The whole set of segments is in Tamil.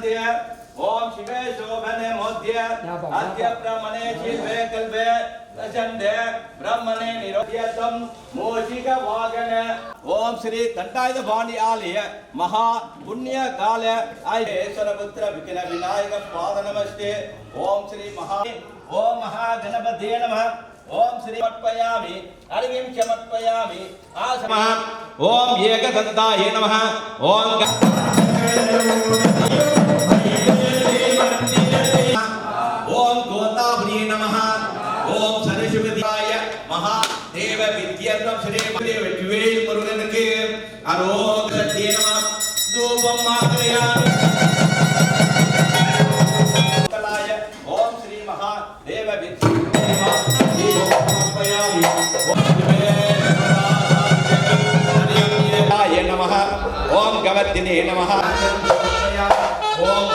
ओम शिवे शोभने मोद्य अद्य ब्रह्मणे शिवे कल्पे प्रचंडे ब्रह्मणे निरोध्यतम मोचिक वागन ओम श्री कंठायुध भाणी आलय महा पुण्य काल आयेश्वर पुत्र विघ्न विनायक पाद नमस्ते ओम श्री महागणपतये नमः ओम श्री समर्पयामि अर्घ्यं समर्पयामि आसमः ओम एकदन्ताय नमः ओम ओम गोतावरी नमः ओम सरस्वतीय महादेव विद्यार्थम श्री वेल मुरुगनके अरोगते नमः धूपम मात्रयामि कलाय ओम श्री महादेव विद्यार्थम नमः ओम गवतिने नमः ओम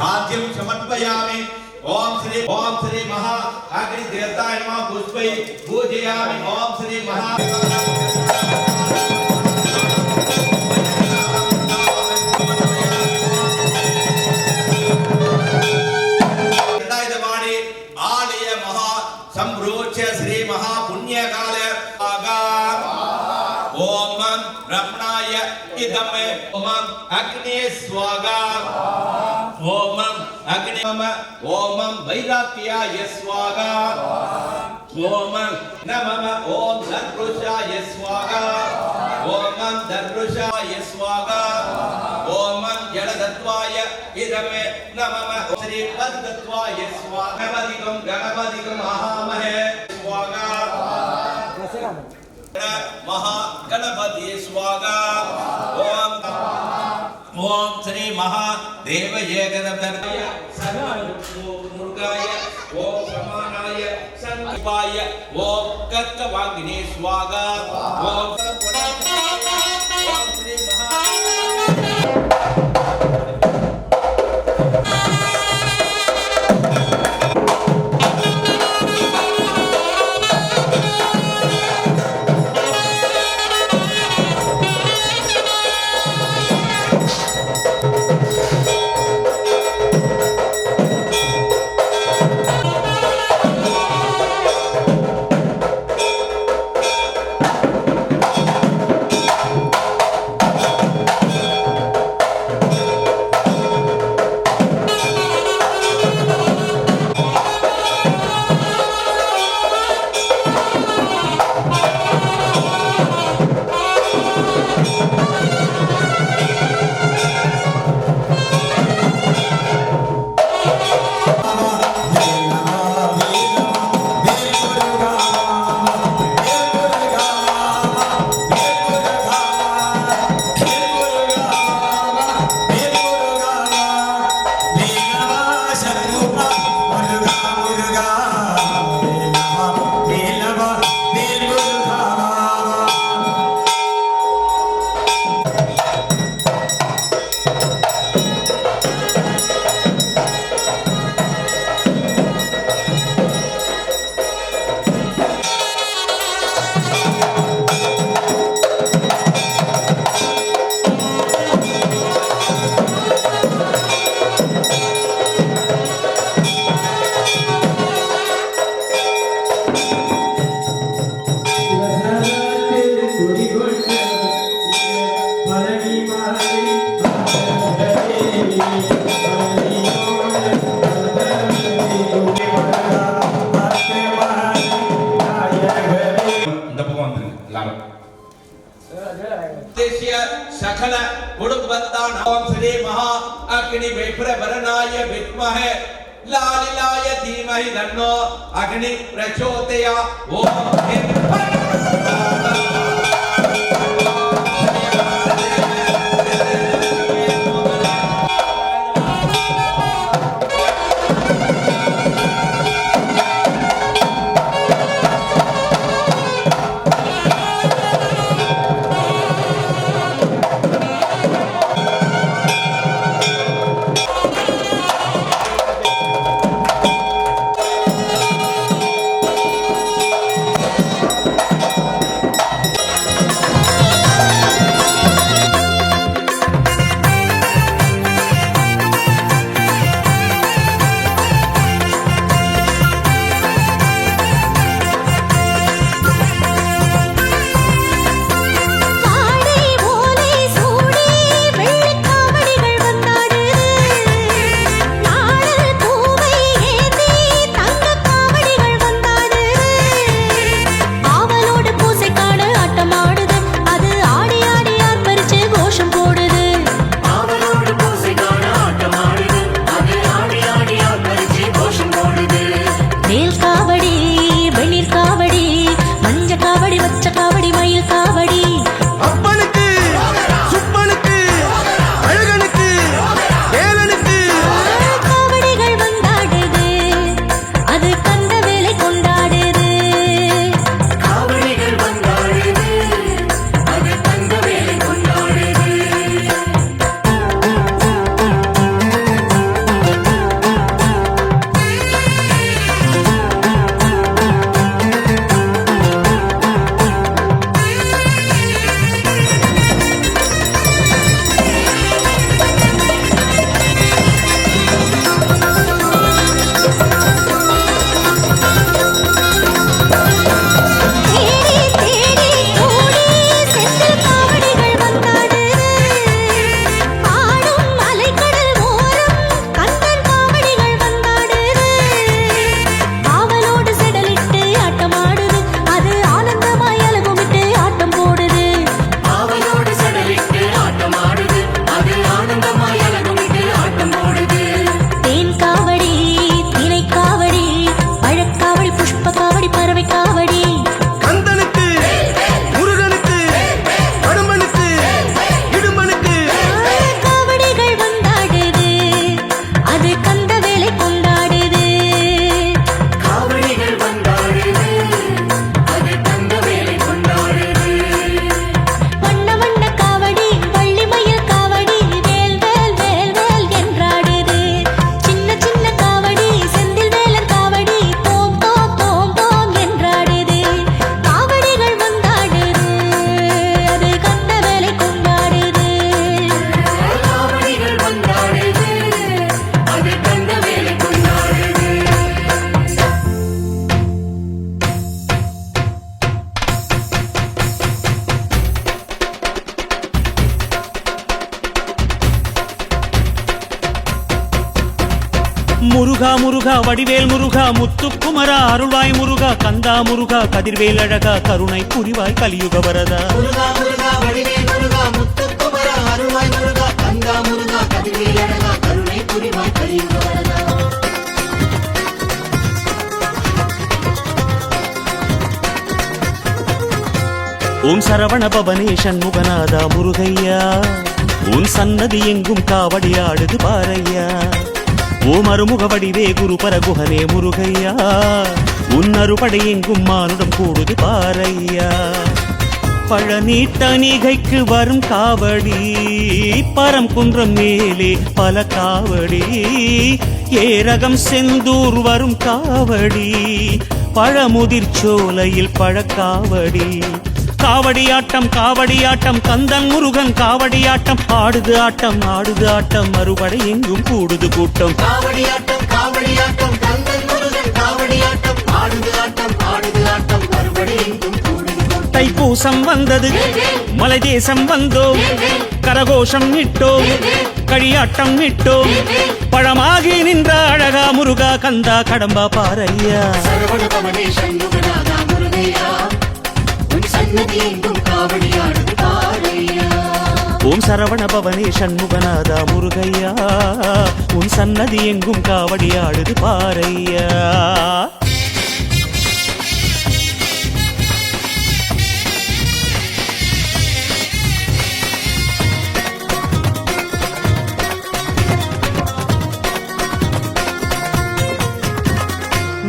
आद्यं समर्पयामि ओम श्री महा अग्नि देवताय नमः पुष्पै पूजयामि ओम श्री महा कंठायुधवाणी आलय महा संप्रोच्य श्री महा पुण्य काल आगा ओम ब्रह्मणाय इदम ओम अग्नि स्वागा ओम अग्नि ओम वैराग्याय स्वाहा ओम नमः ओम दर्रुषाय स्वाहा ओम दर्रुषाय स्वाहा ओम जलदत्वाय इदमे नमः श्री पद्मत्वाय स्वाहा गणपतिकं महामहे स्वाहा महागणपति स्वाहा ओम ओम श्री महादेव एकदंताय मुर्गाय ओम समानाय संकल्पाय ओम कत्कवाग्नि स्वाहा ओम श्री लालिलाय विद्महे लालिलाय धीमहि तन्नो अग्नि प्रचोदयात् ओम முருகா முருகா வடிவேல் முருகா முத்துக்குமரா அருள்வாய் முருகா கந்தா முருகா கதிர்வேல் அழகா கருணை புரிவாய் கலியுக வரதா. முருகா முருகா வடிவேல் முருகா முத்துக்குமரா அருள்வாய் முருகா கந்தா முருகா கதிர்வேல் அழகா கருணை புரிவாய் கலியுக வரதா. ஓம் சரவண பவனே சண்முகநாதா முருகையா, உன் சன்னதி எங்கும் காவடி ஆடுது பாரையா. ஓம் அருமுக வடிவே குரு பரகுஹனே முருகையா, உன் அறுபடை எங்கும் மானுடம் கூடுது பாரையா. பழனி தணிகைக்கு வரும் காவடி, பரம் குன்றம் மேலே பல காவடி. ஏரகம் செந்தூர் வரும் காவடி, பழமுதிர் சோலையில் பழக்காவடி. காவடியாட்டம் காவடியாட்டம் கந்தன் முருகன் காவடியாட்டம் ஆடுது ஆட்டம் ஆடுது ஆட்டம் மறுபடை எங்கும் கூடுது கூட்டம். காவடியாட்டம் காவடியாட்டம் கந்தன் முருகன் காவடியாட்டம் ஆடுது ஆட்டம் ஆடுது ஆட்டம் மறுபடை எங்கும் கூடுது கூட்டம். தைப்பூசம் வந்தது மலை தேசம் வந்தோம், கரகோஷம் இட்டோம் களியாட்டம் இட்டோம். பழமாகி நின்ற அழகா முருகா கந்தா கடம்பா பாரையா. சரவண பவனே சண்முகநாதா முருகையா, உன் சன்னதி எங்கும் காவடி ஆடுது பாரையா. ஓம் சரவண பவனே சண்முகநாதா முருகையா உன் சன்னதி எங்கும் காவடி ஆடுது பாரையா.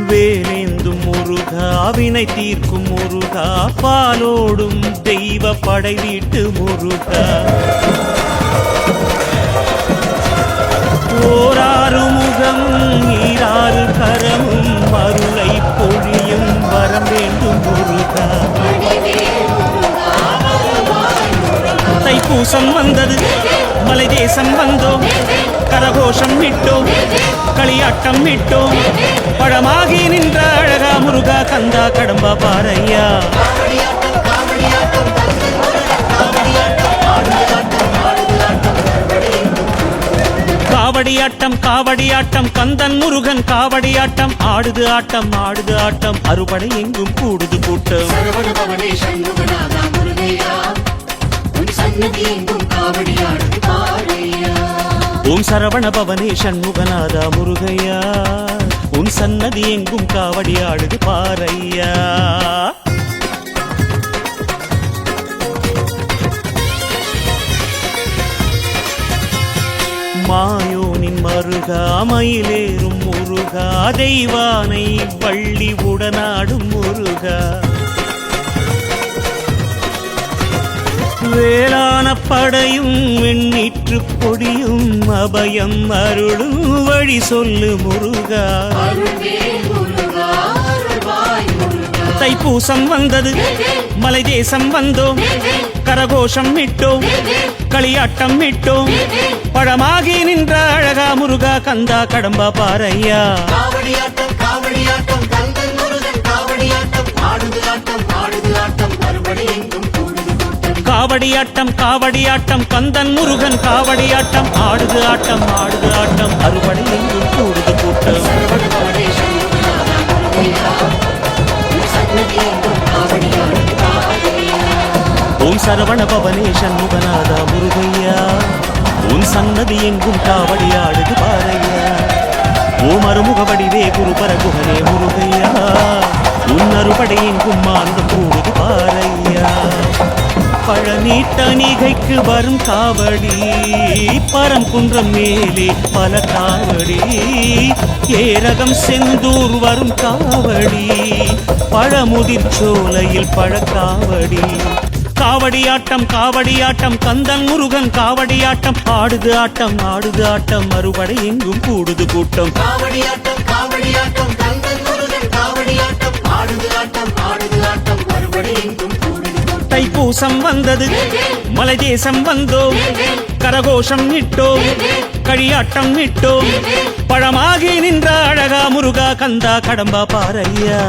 வேலேந்தும் முருகா வினை தீர்க்கும் முருகா பாலோடும் தெய்வ படை வீட்டு முருகா. ஓராறு முகம் ஈராறு கரமும் அருளை பொழியும் வரம் வேண்டும் முருகா. தைப்பூசம் வந்தது மலை தேசம் வந்தோம் கரகோஷம் விட்டோம் களியாட்டம் விட்டோம் பழமாகி நின்ற அழகா முருகா கந்தா கடம்பா பாரையா. காவடியாட்டம் காவடியாட்டம் கந்தன் முருகன் காவடியாட்டம் ஆடுது ஆட்டம் ஆடுது ஆட்டம் அறுபடை எங்கும் கூடுது கூட்டம். ஓம் சரவண பவனே சண்முகநாதா முருகையா உன் சன்னதி எங்கும் காவடி ஆடுது பாரையா. மாயோனின் மருகா மயிலேறும் முருகா தெய்வானை வள்ளி உடனாடும் முருகா. வேளான படையும் வெண்ணீற்று பொடியும் அபயம் அருளும் வழி சொல்லு முருகா. தைப்பூசம் வந்தது மலை தேசம் வந்தோம் கரகோஷம் விட்டோம் களியாட்டம் விட்டோம் பழமாகி நின்ற அழகா முருகா கந்தா கடம்பா பாரையா. காவடியாட்டம் காவடியாட்டம் கந்தன் முருகன் காவடியாட்டம் ஆடுது ஆட்டம் ஆடுது ஆட்டம் அறுபடை எங்கும் கூடுது கூட்டம். ஓம் சரவண பவனே சண்முகநாதா முருகையா உன் சன்னதி எங்கும் காவடி ஆடுது பாரையா. ஓம் அருமுக வடிவே குருபர குகனே முருகையா உன் அறுபடை எங்கும் மாந்தம் கூடுது பாரையா. பழனி தணிகைக்கு வரும் காவடி பரம் குன்றம் மேலே பல காவடி ஏரகம் செந்தூர் வரும் காவடி பழமுதிர் சோலையில் பழக்காவடி. காவடியாட்டம் காவடியாட்டம் கந்தன் முருகன் காவடியாட்டம் ஆடுது ஆட்டம் ஆடுது ஆட்டம் அறுபடை எங்கும் கூடுது கூட்டம். காவடியாட்டம் காவடியாட்டம் கந்தன் முருகன் காவடியாட்டம் ஆடுது ஆட்டம் ஆடுது ஆட்டம் அறுபடை எங்கும் தைப்பூசம் வந்தது மலை தேசம் வந்தோம் கரகோஷம் விட்டோம் களியாட்டம் விட்டோம் பழமாகி நின்ற அழகா முருகா கந்தா கடம்பா பாரையா.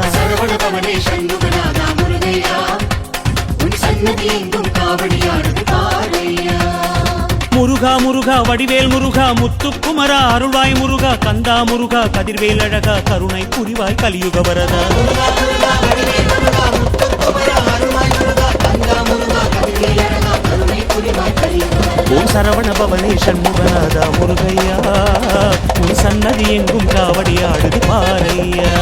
முருகா முருகா வடிவேல் முருகா முத்துக்குமரா அருள்வாய் முருகா கந்தா முருகா கதிர்வேல் அழகா கருணை புரிவாய் கலியுக வரதா. ஓம் சரவண பவனே சண்முகநாதா முருகையா உன் சன்னதி எங்கும் காவடி ஆடுது பாரையா.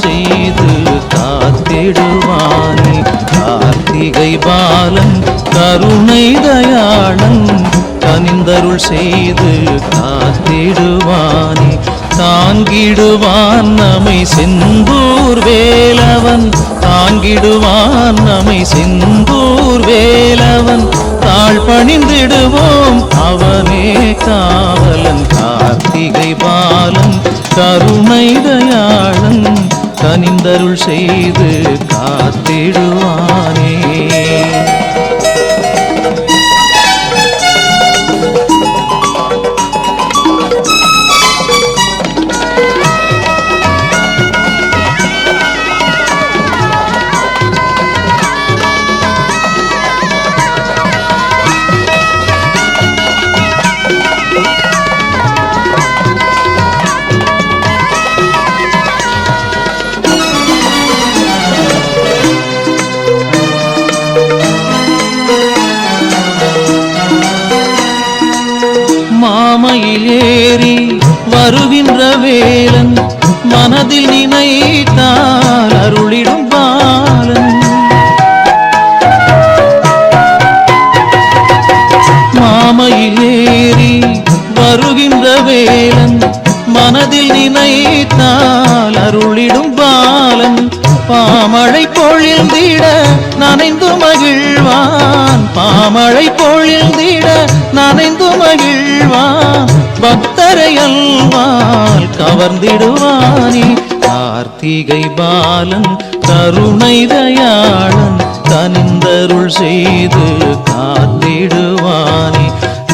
செய்து காத்திடுவானே. கார்த்திகை பாலன் கருணை தயாளன் கனிந்தருள் செய்து காத்திடுவானே. தாங்கிடுவான் நம்மை செந்தூர் வேலவன், தாங்கிடுவான் நம்மை செந்தூர் வேலவன். தாழ் பணிந்திடுவோம் அவனே காவலன். கார்த்திகை பாலன் கருணை தயாளன் கனிந்தருள் செய்து காத்திடுவானே. மாமையில் ஏறி வருகின்ற வேலன் மனதில் நினைத்தால் அருளிடும் பாலன். மாமையில் ஏறி வருகின்ற வேலன் மனதில் நினைத்தால் அருளிடும் பாலன். பாமழை பொழிந்திட நனைந்து மகிழ்வான், பாமழை பொழிந்திட நனைந்து மகிழ்வான். பக்தரை அல்வால் கவர்ந்திடுவானே. கார்த்திகை பாலன் கருணை தயாளன் கனிந்தருள் செய்து காத்திடுவானே.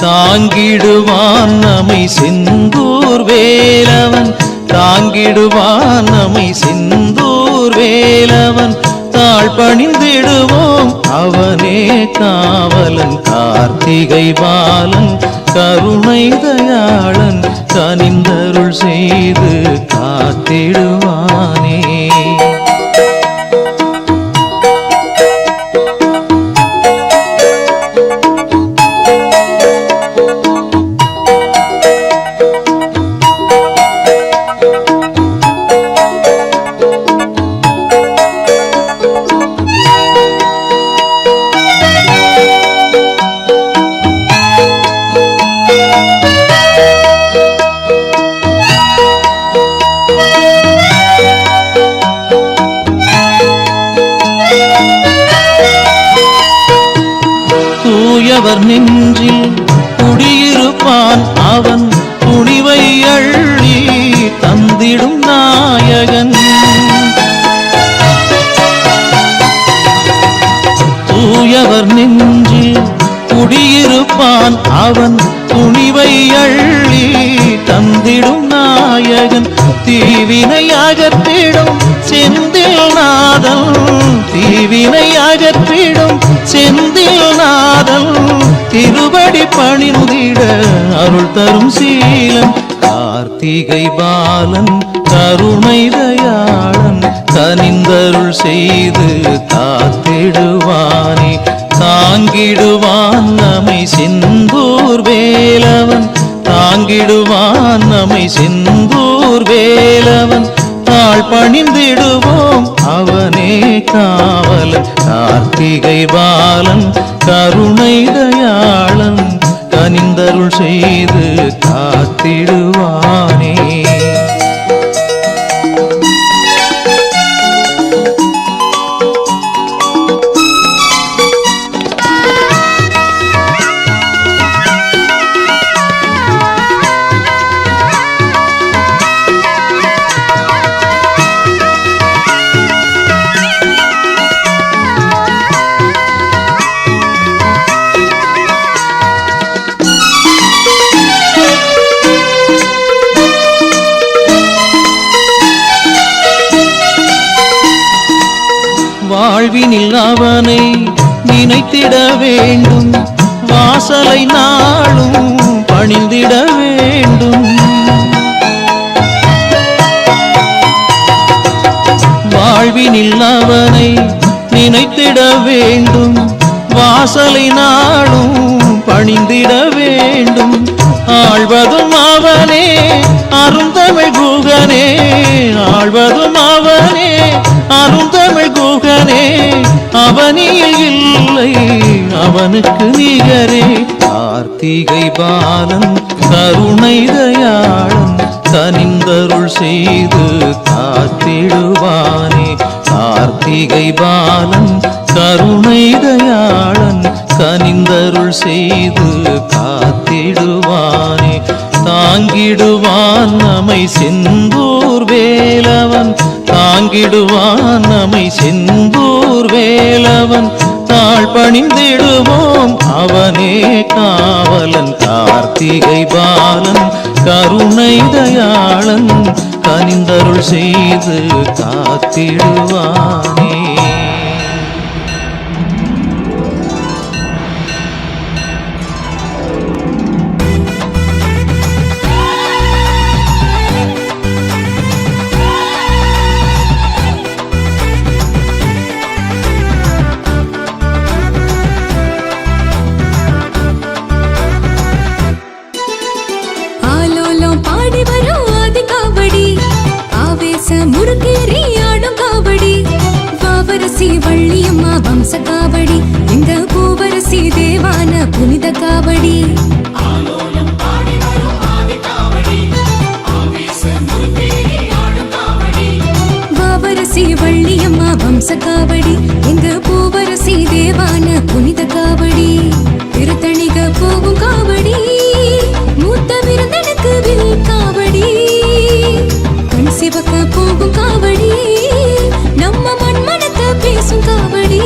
தாங்கிடுவான் நம்மை செந்தூர் வேலவன், தாங்கிடுவான் நம்மை செந்தூர் வேலவன். தாழ் பணிந்திடுவோம் அவனே காவலன். கார்த்திகை பாலன் கருணை தயாளன் கனிந்தருள் செய்து காத்திடுவானே. தூயவர் நெஞ்சில் குடியிருப்பான் அவன், துணிவை அள்ளி தந்திடும் நாயகன். தூயவர் நெஞ்சில் குடியிருப்பான் அவன், துணிவை அள்ளி தந்திடும் நாயகன். தீவினை அகற்றிடும் செந்தில் நாதன், தீவினை அகற்றிடும் செந்தில் நாதன். திருவடி பணிந்திட அருள் தரும் சீலன். கார்த்திகை பாலன் கருணை தயாளன் கனிந்தருள் செய்து காத்திடுவானே. தாங்கிடுவான் நம்மை செந்தூர் வேலவன், தாங்கிடுவான் நம்மை செந்தூர் வேலவன். தாழ் பணிந்திடுவோம் அவனே காவலன். கார்த்திகை பாலன் கருணை தயாளன் கனிந்தருள் செய்து காத்திடுவானே. வாழ்வினில் அவனை நினைத்திட வேண்டும், வாசலை நாளும் பணிந்திட வேண்டும். வாழ்வினில் அவனை நினைத்திட வேண்டும், வாசலை நாளும் பணிந்திட வேண்டும். ஆழ்வதும் அவனே அருந்தமிழ் குகனே ஆழ்வதும் அவனே அருந்தமிழ் குகனே அவனியில் இல்லை அவனுக்கு நிகரே கார்த்திகை பாலன் கருணை தயாளன் கனிந்தருள் செய்து காத்திடுவானே கார்த்திகை பாலன் கருணை தயாளன் கனிந்தருள் செய்து காத்திடுவானே தாங்கிடுவான் நம்மை செந்தூர் வேலவன் தாங்கிடுவான் நம்மை செந்தூர் வேலவன் தாழ் பணிந்திடுவோம் அவனே காவலன் கார்த்திகை பாலன் கருணை தயாளன் கனிந்தருள் செய்து காத்திடுவானே வள்ளியம்மா வம்ச காவடி இந்த பூவரசி தேவான புனித காவடி வாவரசி வள்ளியம்மா வம்ச காவடி இந்த பூவரசி தேவான புனித காவடி திருத்தணிக போகும் காவடி மூத்த விருந்தனுக்கு வில் காவடி கண் சிவக்க போகும் காவடி நம்ம மண்மனத்தை பேசும் காவடி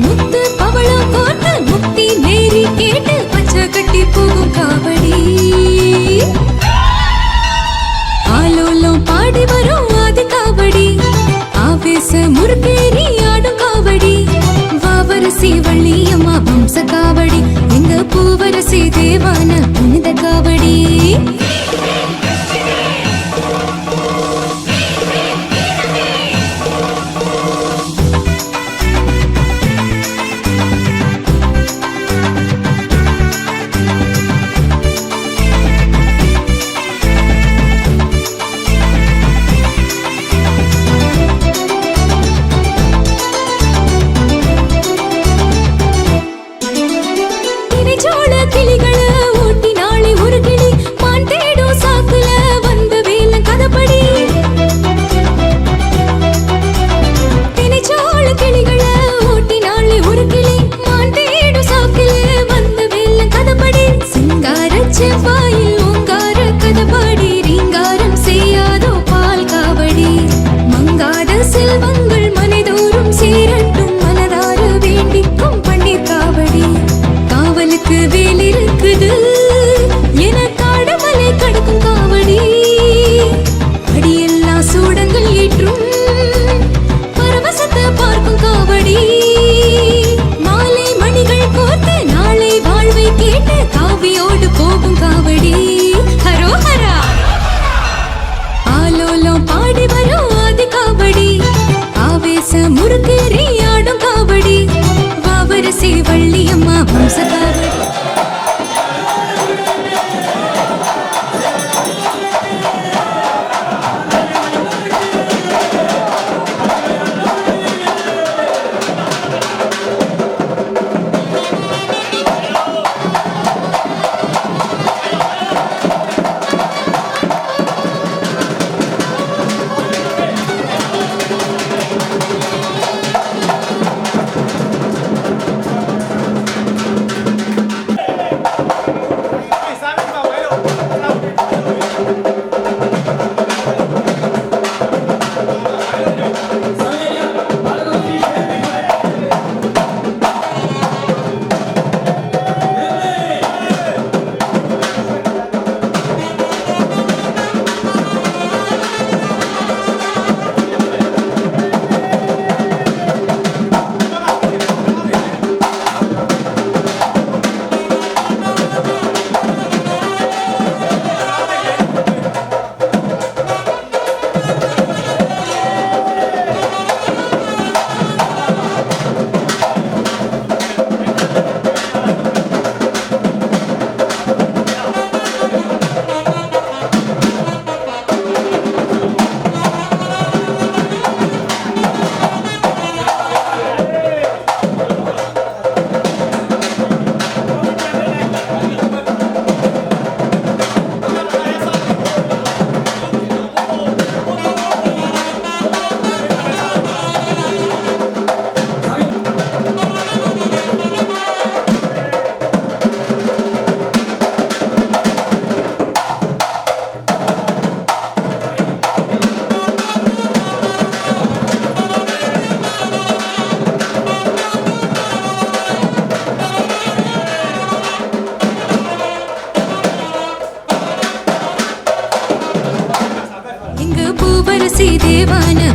முத்து பவளம் கோர்த்து முக்தி நேரி கேட்டு பச்சை கட்டி போகும் காவடி ஆலோலம் பாடி வரும் ஆதி காவடி ஆவேச முறுக்கேறி ஆடும் காவடி வாவரசி வள்ளியம்மா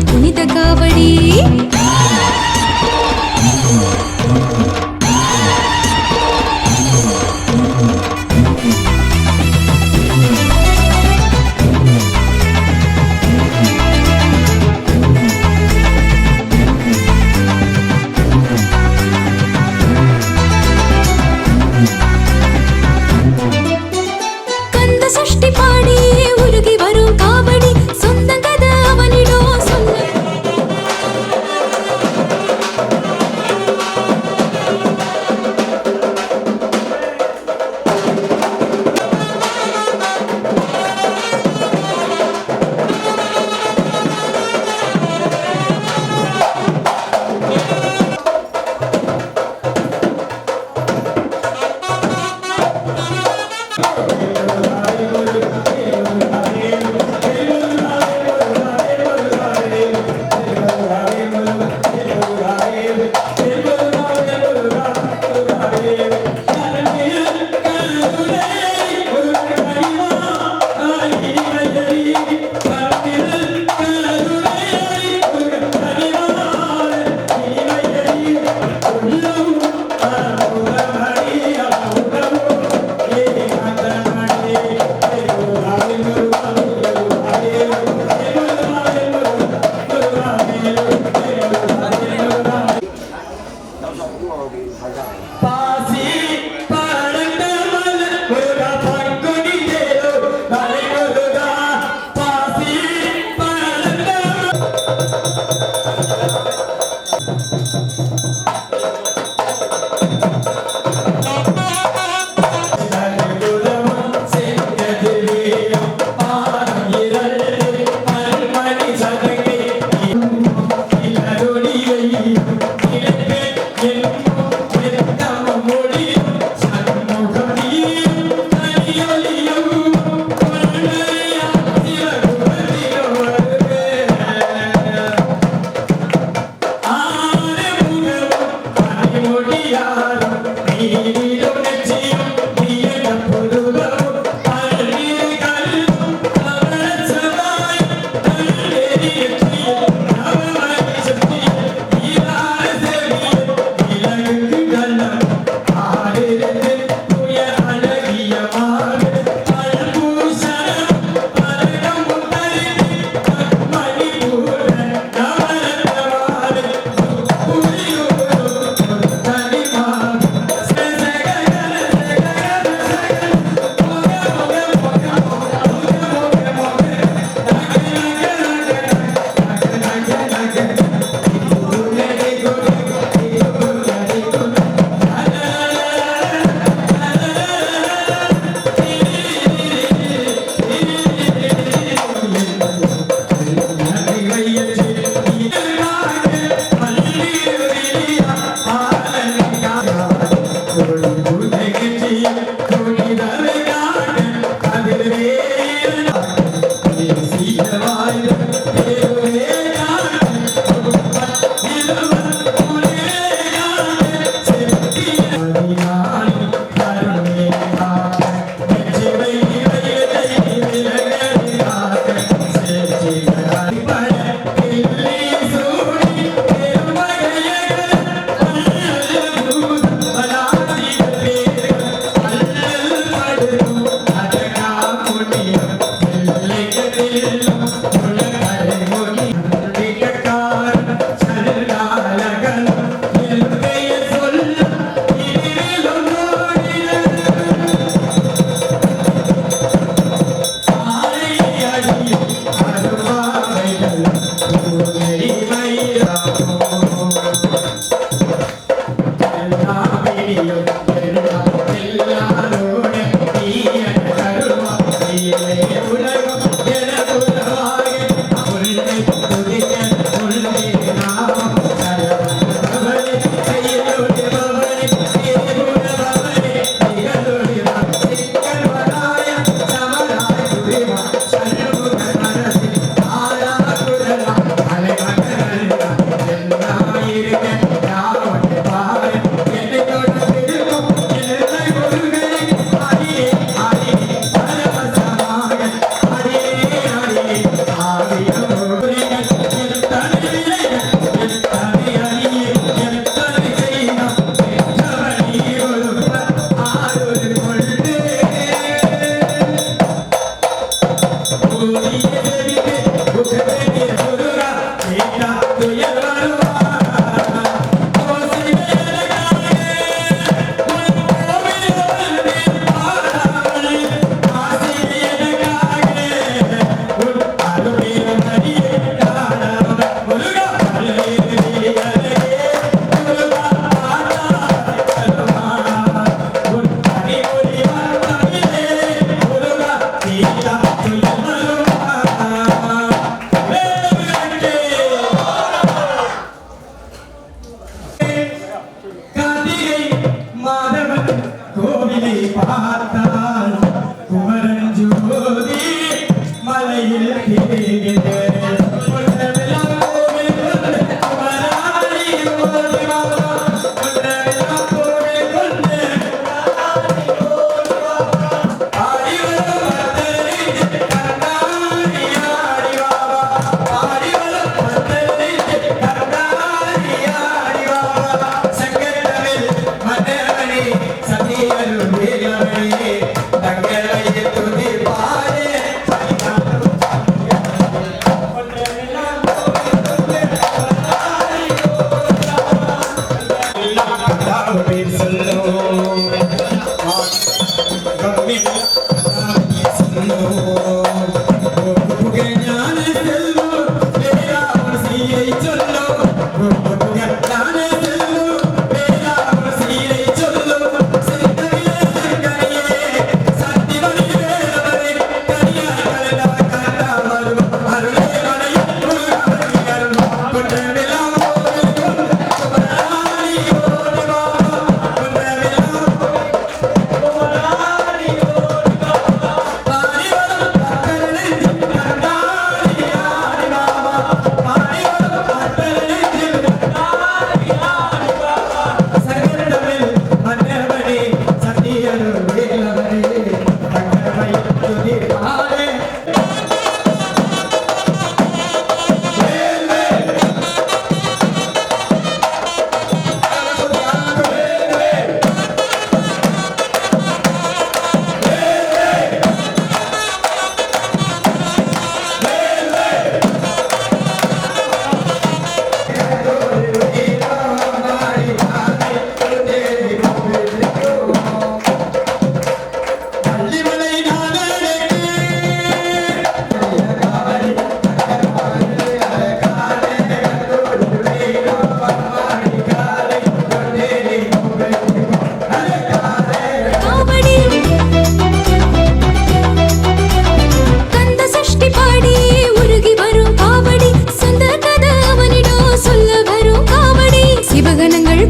புனித காவடி சஷ்டி பாடி உருகி வரும் காவடி சொந்த கதை அவனிடோ சொன்ன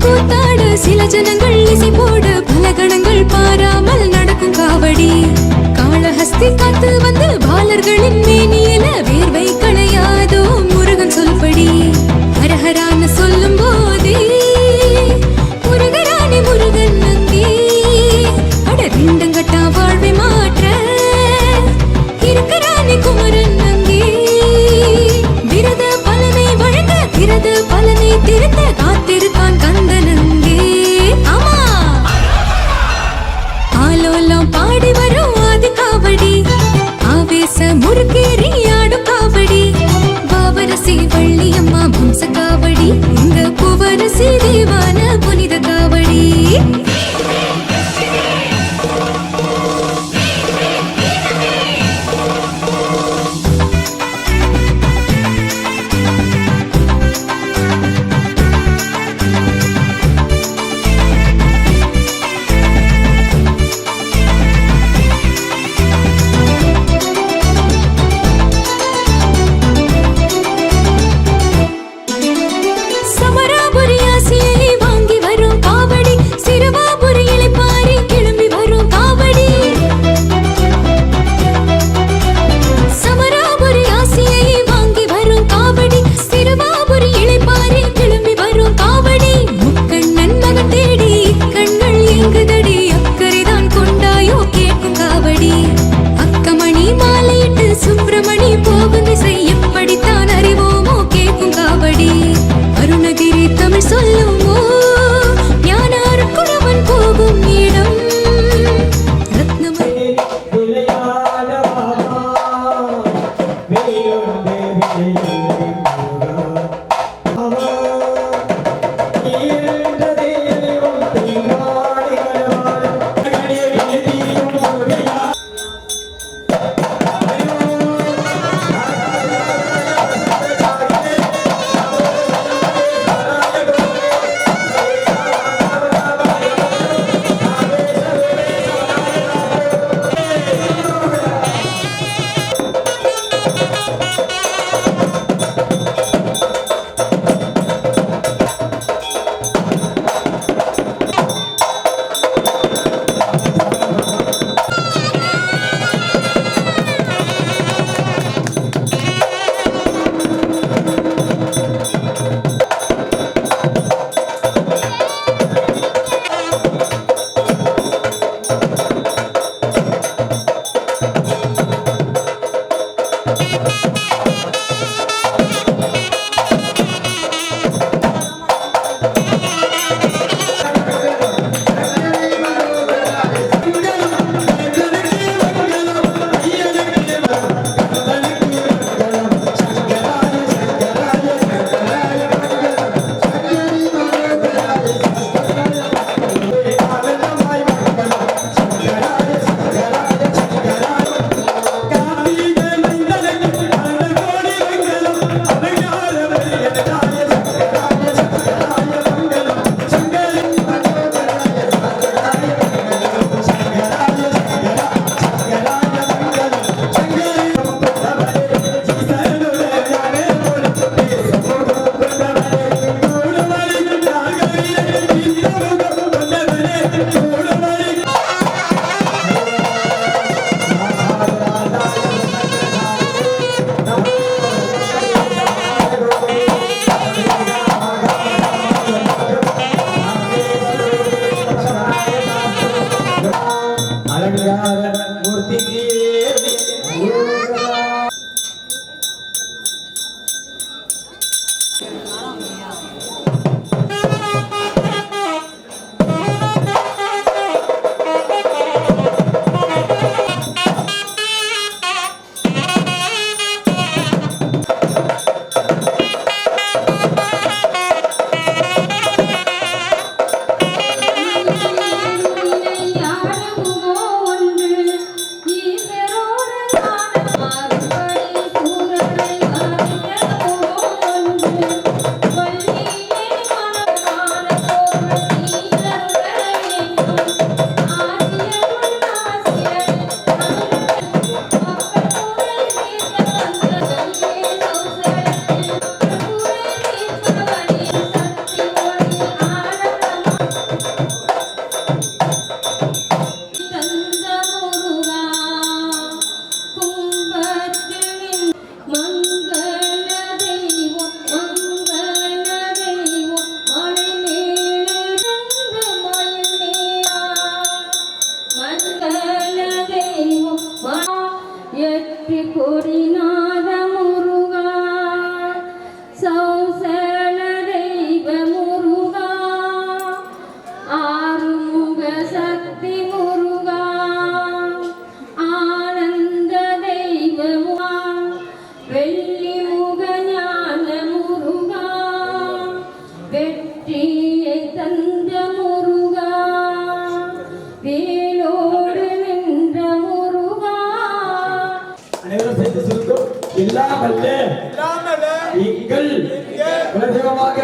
கூத்தாட சில ஜனங்கள் இசை போட பல கணங்கள் பாராமல் நடக்கும் காவடி காளஹஸ்தி காத்து வந்து பாலர்களின் மேனியில வேர்வை களையாதோ முருகன் சொல்படி ஹரஹரான்னு சொல்லும் போதே முருகராணி முருகன் அங்கே அட ரெண்டங்கட்டா வாழ்வை மாற்ற இருக்கிறானே குமரன் அங்கே விரத பலனை வழங்க திரத பலனை திருத்த காத்திருக்கான் கந்தன் அங்கே ஆமா ஆலோலம் பாடி வரும் ஆதி காவடி ஆவேச முறுக்கேறி ஆடும் காவடி பாவரசி வள்ளியம்மா வம்ச காவடி இந்த புவரசி தேவான புனித காவடி சமராபுரி ஆசியை வாங்கி வரும் காவடி சிறுவா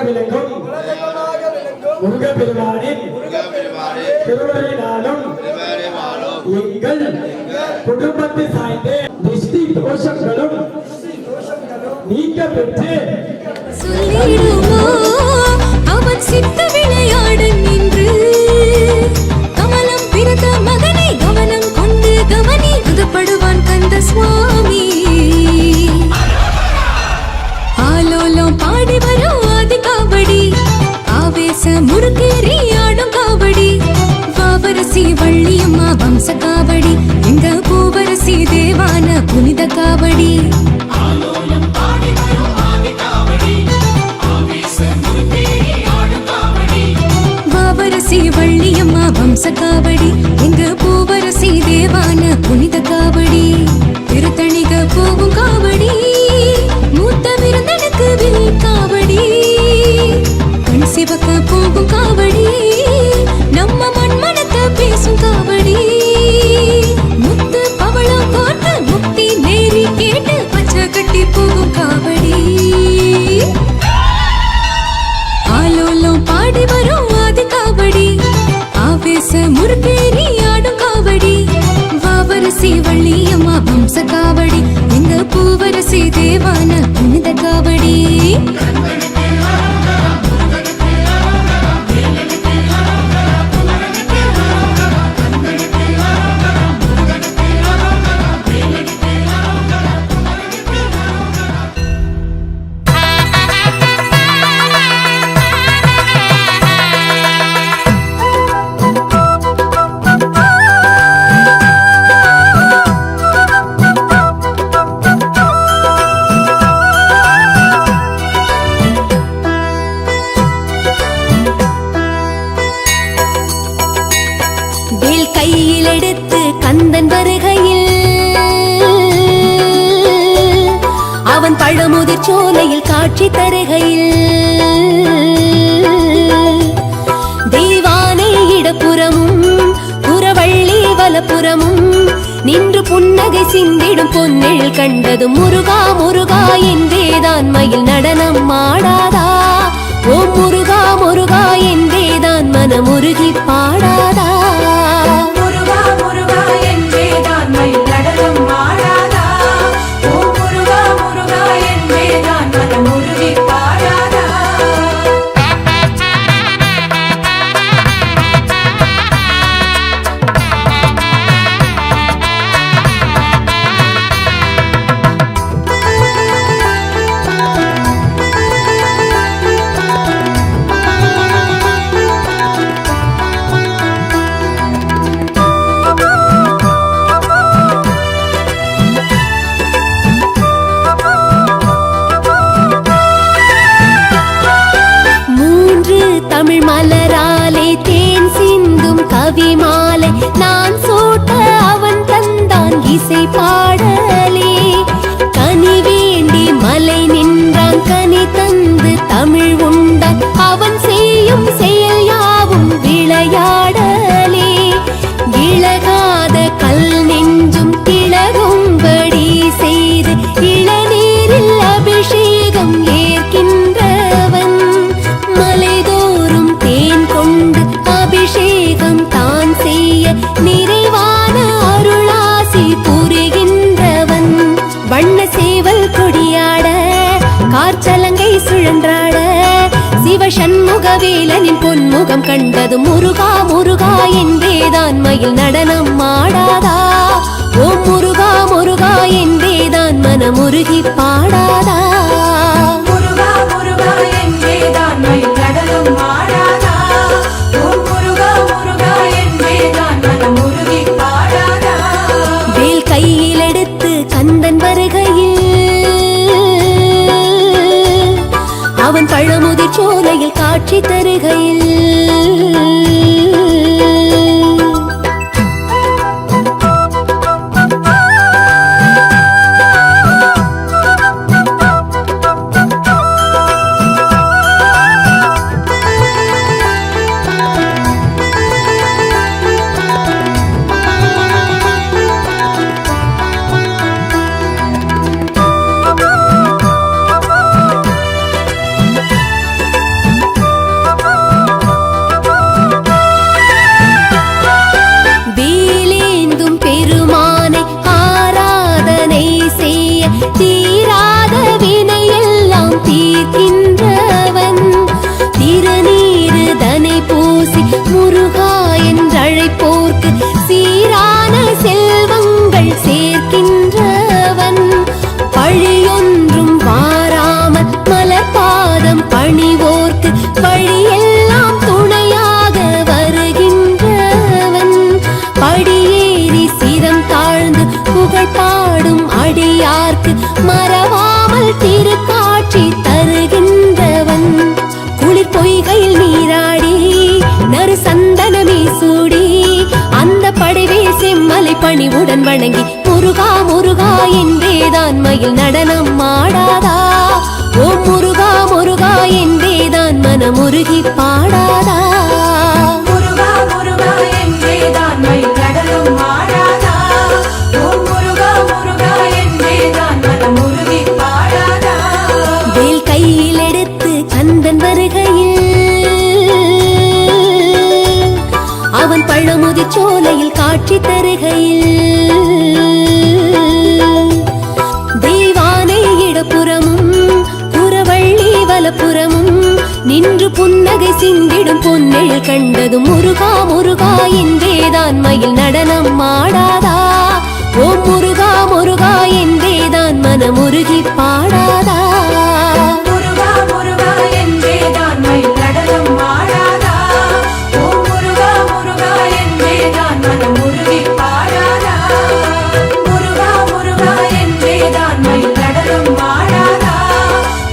விளங்கும் முருகப்பெருமானின் திருவருளினாலும் எங்கள் குடும்பத்தை சாய்ந்த திருஷ்டி தோஷங்களும் நீக்க பெற்று சொல்லிடுமோ அவன் சித்த விளையாடு நின்று கமலம் பிறந்த மகனை கவனம் கொண்டு கவனி உதப்படுவான் கந்த சுவாமி ஆலோலம் பாடி வரும் ஆதி காவடி ஆவேச முறுக்கேறி ஆடும் காவடி வாவரசி வள்ளியம்மா வம்ச காவடி எங்க பூவரசி தேவான புனித காவடி வாவரசி வள்ளியம்மா வம்ச காவடி எங்க பூவரசி தேவான புனித காவடி திருத்தணிக போகும் காவடி மூத்த விருந்தனுக்கு வில் காவடி கண் சிவக்க போகும் காவடி நம்ம மண்மணக்க பேசும் காவடி முத்து பவளம் கோர்த்து முக்தி நேரி கேட்டு பச்சை கட்டி போகும் காவடி ஆலோலம் பாடி வரும் ஆதி காவடி ஆவேச முறுக்கேறி ஆடும் காவடி வாவரசி வள்ளியம்மா வம்ச காவடி எங்க பூவரசி தேவான புனித காவடி வேல் கையில் எடுத்து கந்தன் வருகையில் அவன் பழமுதிர் சோலையில் காட்சி தருகையில் தெய்வானை இடப்புறமும் புறவள்ளி வலப்புறமும் நின்று புன்னகை சிந்திடும் பொன்னெழில் கண்டதும் முருகா முருகா என்றேதான் மயில் நடனம் ஆடாதா ஓம் முருகா முருகா என்றேதான் மனமுருகி பாடாதா முருகா முருகா என்றேதான் மயில் நடனம் ஆடாதா ஓம் முருகா முருகா என்றேதான் மனமுருகி பாடாதா தமிழ் மலராலே தேன் சிந்தும் கவி மாலை நான் சூட்ட அவன் தந்தான் இசை பாடலே கனி வேண்டி மலை நின்றான் கனி தந்து தமிழ் உண்டான் அவன் செய்யும் செயல் யாவும் விளையாடலே இழகாத கல் நெஞ்சும் திளகும்படி செய்து இளநீரில் அபிஷேகம் ஏற்கின்றவன் மலைதோறும் தேன் கொண்டு அபிஷேகம் தான் செய்ய நிறைவான அருளாசி புரிகின்றவன் வண்ண சேவல் கொடியாட காற்சலங்கை சுழன்றாட சிவசண்முகவேலனின் பொன்முகம் கண்டது முருகா முருகா என்றேதான் மயில் நடனம் ஆடாதா ஓம் முருகா முருகா என்றேதான் மனமுருகி பாடாதா முருகா முருகா என்றேதான் மயில் நடனம் ஆடாதா ஓம் முருகா முருகா என்றேதான் மனமுருகி பாடாதா வேல் கையில் எடுத்து கந்தன் வருகையில் அவன் பழமுதிர் சோலையில் காட்சி தருகையில் பணிவோர்க்கு வழியெல்லாம் துணையாக வருகின்றவன் படியேறி சிரம் தாழ்ந்து புகழ் பாடும் அடியார்க்கு மறவாமல் திருக்காட்சி தருகின்றவன் குளிர் பொய்கையில் நீராடி நறு சந்தனமே சூடி அந்த படைவேல் செம்மலை பணிவுடன் வணங்கி முருகா முருகா என்றேதான் மயில் நடனம் ஆடாதா ஓம் முருகா முருகா என்றேதான் மனமுருகி பாடாதா முருகா முருகா என்றேதான் மயில் நடனம் ஆடாதா ஓம் முருகா முருகா என்றேதான் மனமுருகி பாடாதா வேல் கையில் எடுத்து கந்தன் வருகையில் அவன் பழமுதிர் சோலையில் காட்சி தருகையில் தெய்வானை இடப்புறமும் புறவள்ளி வலப்புறமும் நின்று புன்னகை சிந்திடும் பொன்னெழில் கண்டதும் முருகா முருகா என்றேதான் மயில் நடனம் ஆடாதா ஓம் முருகா முருகா என்றேதான் மனமுருகி பாடாதா முருகா முருகா என்றேதான் மயில் நடனம் ஆடாதா ஓம் முருகா முருகா என்றேதான் மனமுருகி பாடாதா முருகா முருகா என்றேதான் மயில் நடனம் ஆடாதா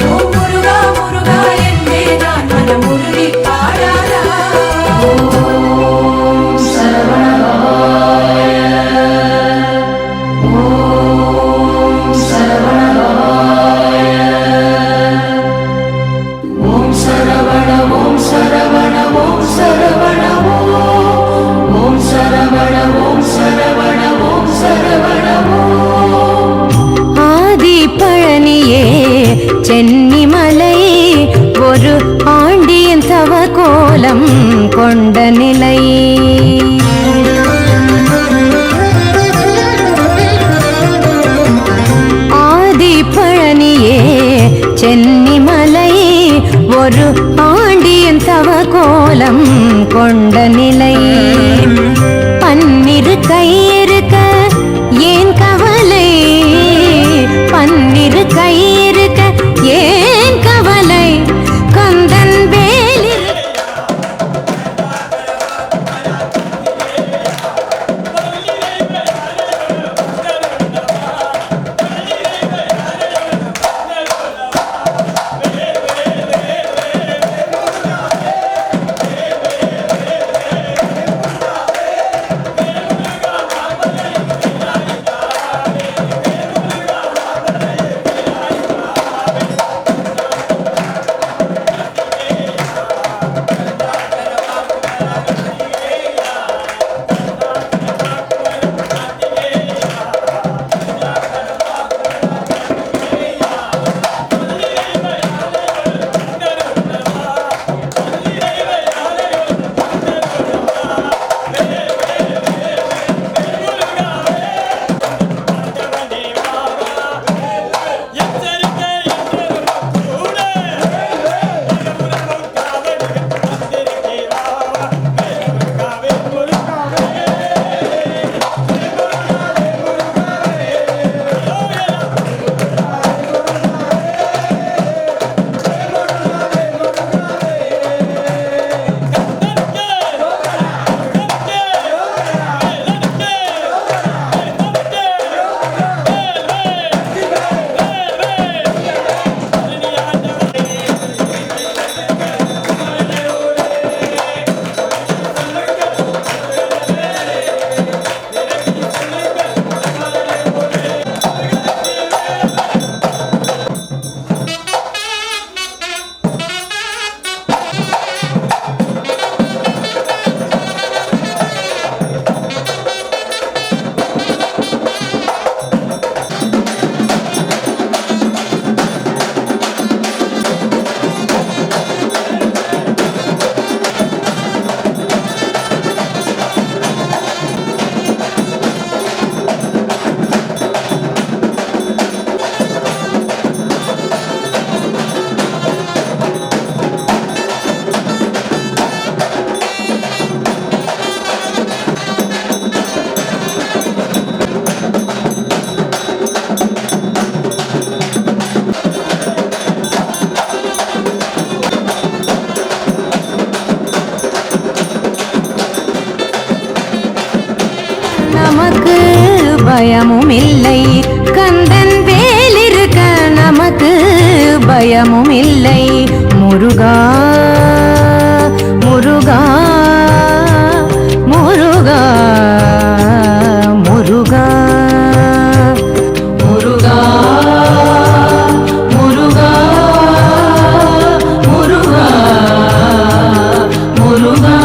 ஓம் முருகா முருகா என்றேதான் மனமுருகி பாடாதா ஓம் சரவணபவாய ஓம் சரவணபவாய ஓம் சரவண ஓம் சரவண ஓம் சரவண ஓம் சரவண ஓம் சரவண ஓம் சரவண ஆதி பழனியே சென்னிமலை ஒரு ஆண்டியின் தவ கோலம் கொண்ட நிலை ஆதி பழனியே சென்னிமலை ஒரு ஆண்டியின் தவ கோலம் கொண்ட நிலை பன்னிரு கையிருக்க ஏன் கவலை பன்னிரு கையிருக்க ஏன் கவலை கந்தன் வேலி பயமும் இல்லை கந்தன் வேலிருக்க நமக்கு பயமும் இல்லை முருகா முருகா முருகா முருகா முருகா முருகா முருகா முருகா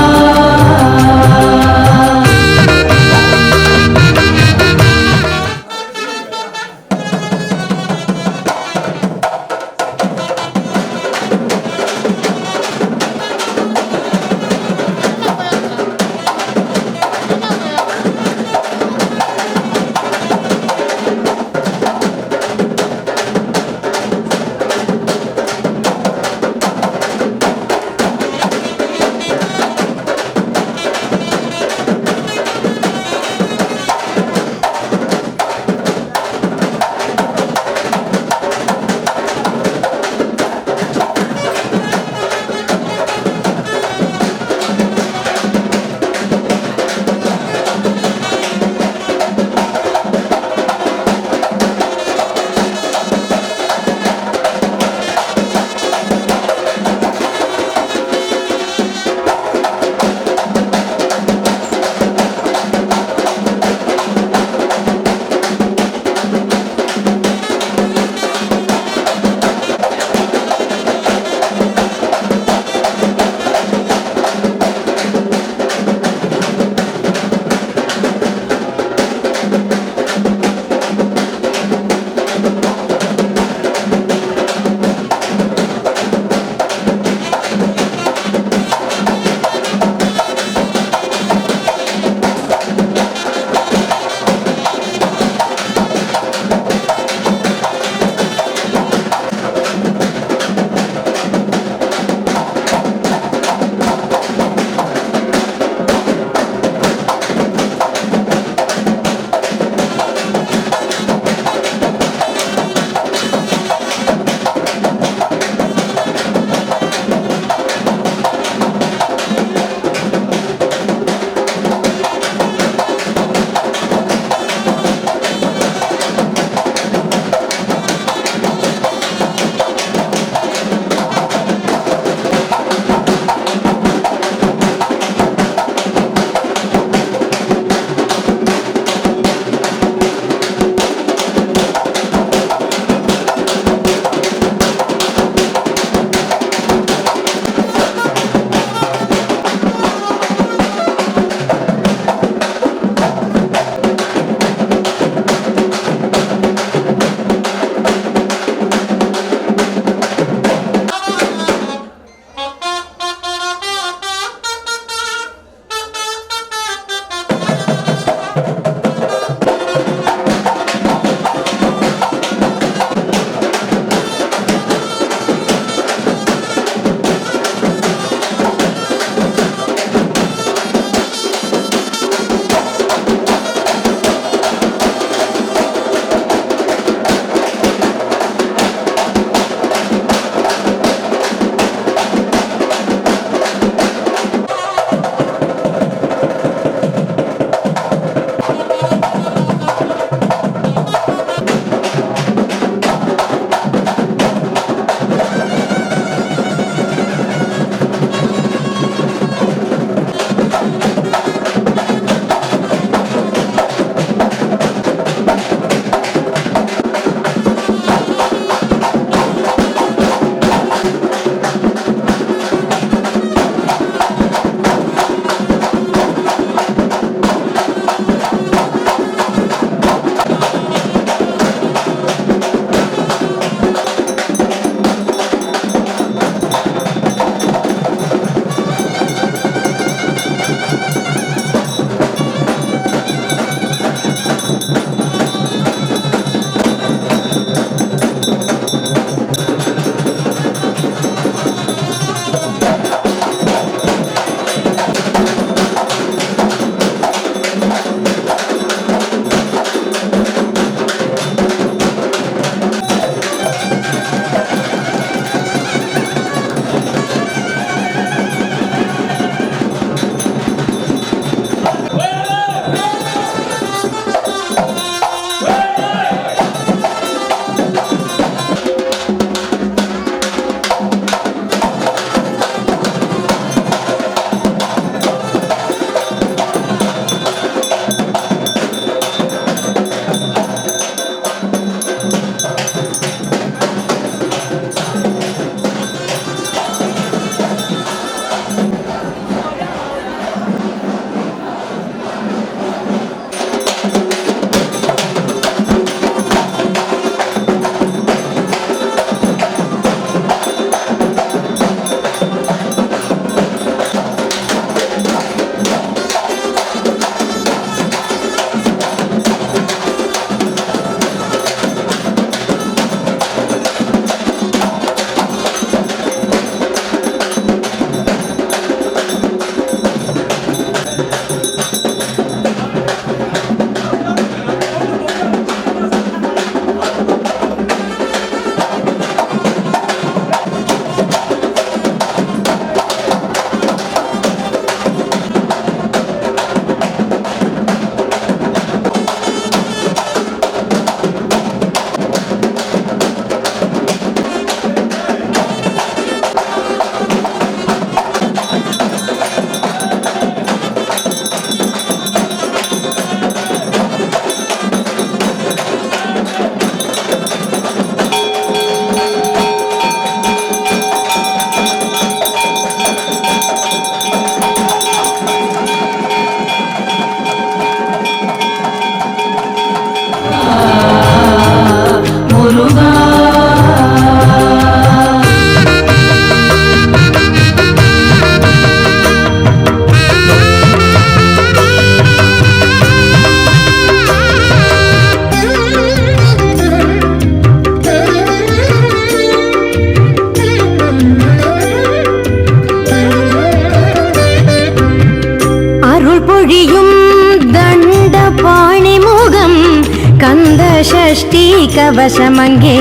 ஷஷ்டி கவசமங்கே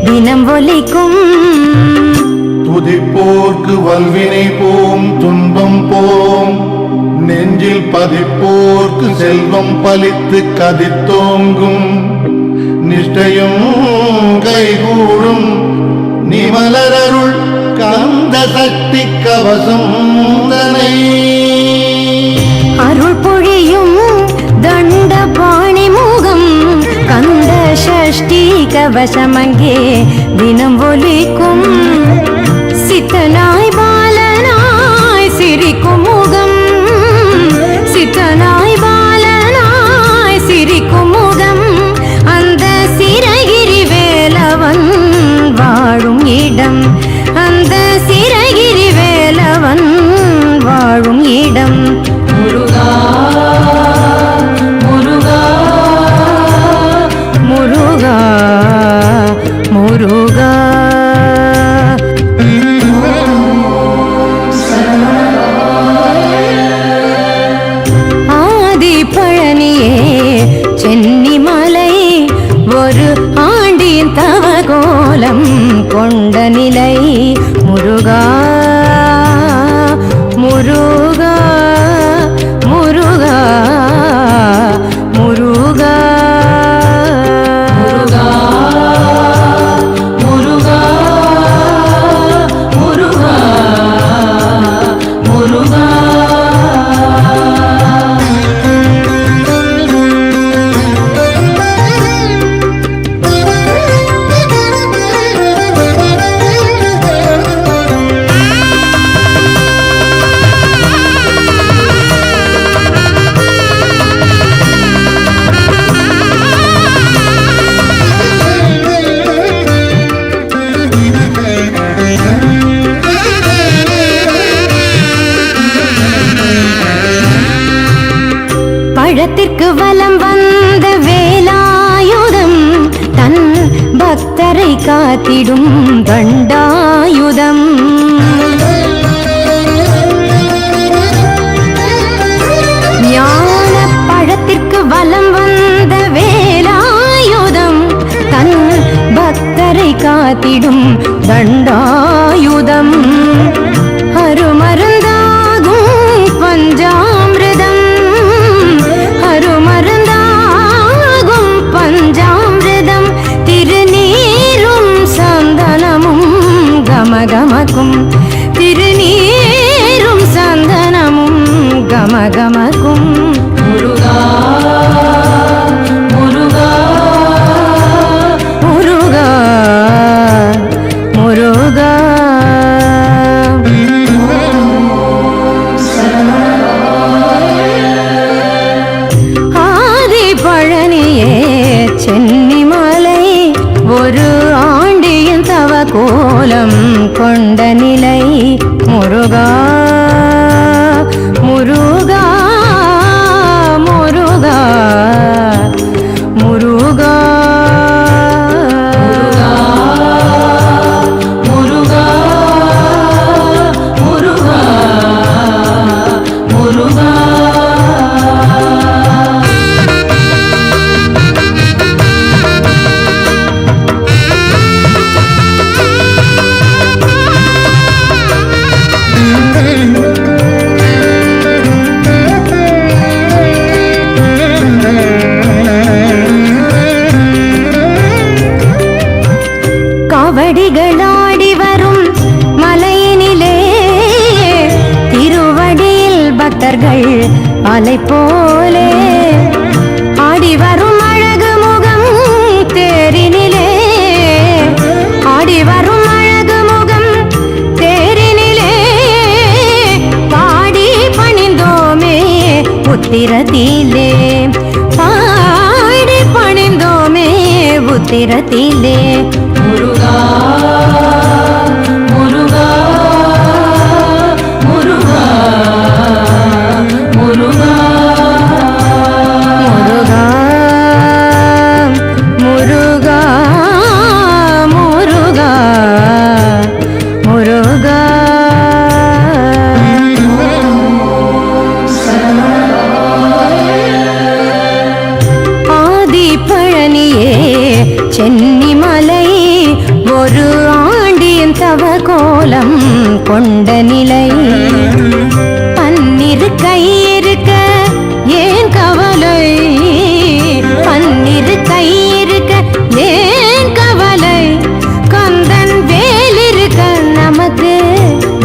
தினம் ஒலிக்கும். துதிப்போர்க்கு வல்வினை போம் துன்பம் போம், நெஞ்சில் பதிப்போர்க்கு செல்வம் பலித்து கதித்தோங்கும், நிஷ்டையும் கைகூடும் நிமலரருள் கந்த சக்தி கவசம் தனை. அருள் பொழியும் தண்ட பாணி முகம் கந்த ஷஷ்டி கவசமங்கே தினம் ஒலிக்கும். சித்தனாய் பாலனாய் சிரிக்கும் முகம், சித்தனாய் பாலனாய் சிரிக்கும் முகம், அந்த சிரகிரி வேலவன் வாழும் இடம், அந்த சிரகிரி வேலவன் வாழும் இடம். முருகா முருகா முருகா முருகா. ஆதி பழனியே சென்னிமலை ஒரு ஆண்டின் தவகோலம் கொண்ட நிலை. முருகா முருகா முருகா முருகா முருகா முருகா முருகா. பழத்திற்கு வலம் வந்த வேலாயுதம் தன் பக்தரை காத்திடும் தண்டாயுதம். ஞான பழத்திற்கு வலம் வந்த வேலாயுதம் தன் பக்தரை காத்திடும் தண்டாயுதம். அருமருந்தாகும் பஞ்சாமிர்தம், அருமருந்தாகும் பஞ்சாமிர்தம், திருநீரும் சந்தனமும் கமகமக்கும், திருநீரும் சந்தனமும் கமகமக்கும். முருகா முருகா முருகா முருகா. ஆதி பழனியே சென்னிமலை ஒரு ஆண்டியின் தவகோலம் கொண்ட நிலை. முருகா முருகா முருகா முருகா முருகா முருகா முருகா. காவடிகளாடி வரும் மலையினிலே திருவடியில் பக்தர்கள் அலை போலே ஆடி வரும் அழகு முகம் தேரினிலே, ஆடி வரும் அழகு முகம் தேரினிலே, பாடி பணிந்தோமே உத்திரத்திலே, பாடி பணிந்தோமே உத்திரத்திலே. முருகா முருகா முருகா முருகா முருகா முருகா முருகா முருகா. ஆதி பழனியே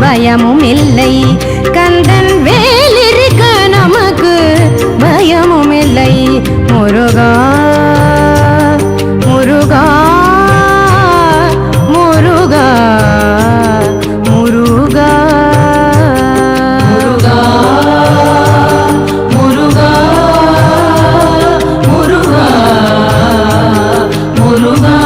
பயமும் இல்லை கந்தன் வேலிருக்க நமக்கு பயமும் இல்லை முருகா முருகா முருகா முருகா முருகா முருகா முருகா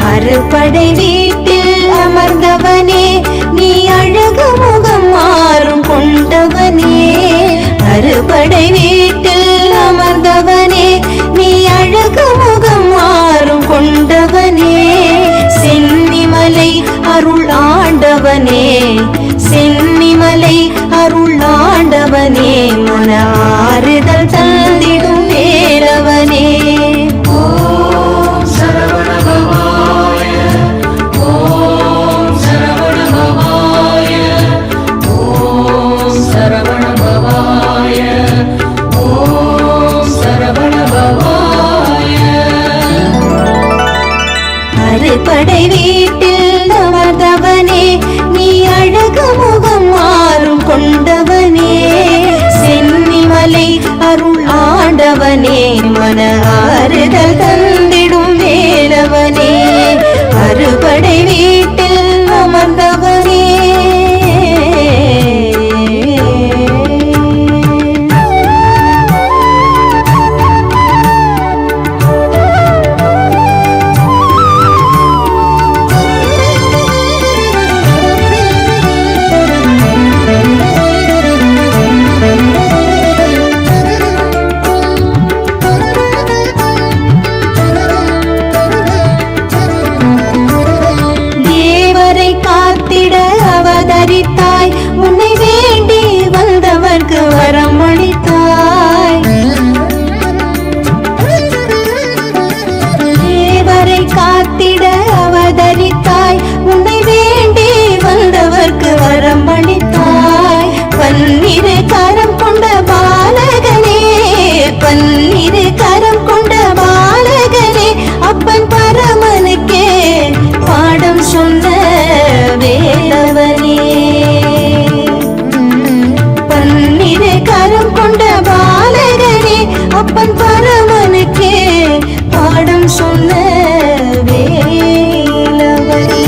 அறுபடை வீட்டில் அமர்ந்தவனே நீ அழகு முகம் மாறும் கொண்டவனே அறுபடை வீட்டில் அமர்ந்தவனே நீ அழகு முகம் மாறும் கொண்டவனே சென்னிமலை அருள் ஆண்டவனே சென்னிமலை அருள் ஆண்டவனே மன ஆறுதல் தந்திடும் வேலவனே அறுபடை வீட்டில் அமர்ந்தவனே நீ அழகு முகம் மாறும் கொண்டவனே சென்னிமலை அருள் ஆண்டவனே மன ஆறுதல் தந்திடும் வேலவனே அறுபடை வீட்டில் அமர்ந்தவனே தேவரை காத்திட அவதரித்தாய் உன்னை வேண்டி வந்தவர்க்கு வரம் அளித்தாய் தேவரை காத்திட அவதரித்தாய் உன்னை வேண்டி வந்தவர்க்கு வரம் அளித்தாய் பன்னிரு கரம் கொண்ட பாலகனே பன்னிரு கரம் கொண்ட பாலகனே அப்பன் பரமனுக்கே பாடம் சொன்ன வேலவனே பன்னிரு கரம் கொண்ட பாலகனே அப்பன் பரமனுக்கே பாடம் சொன்ன வேலவனே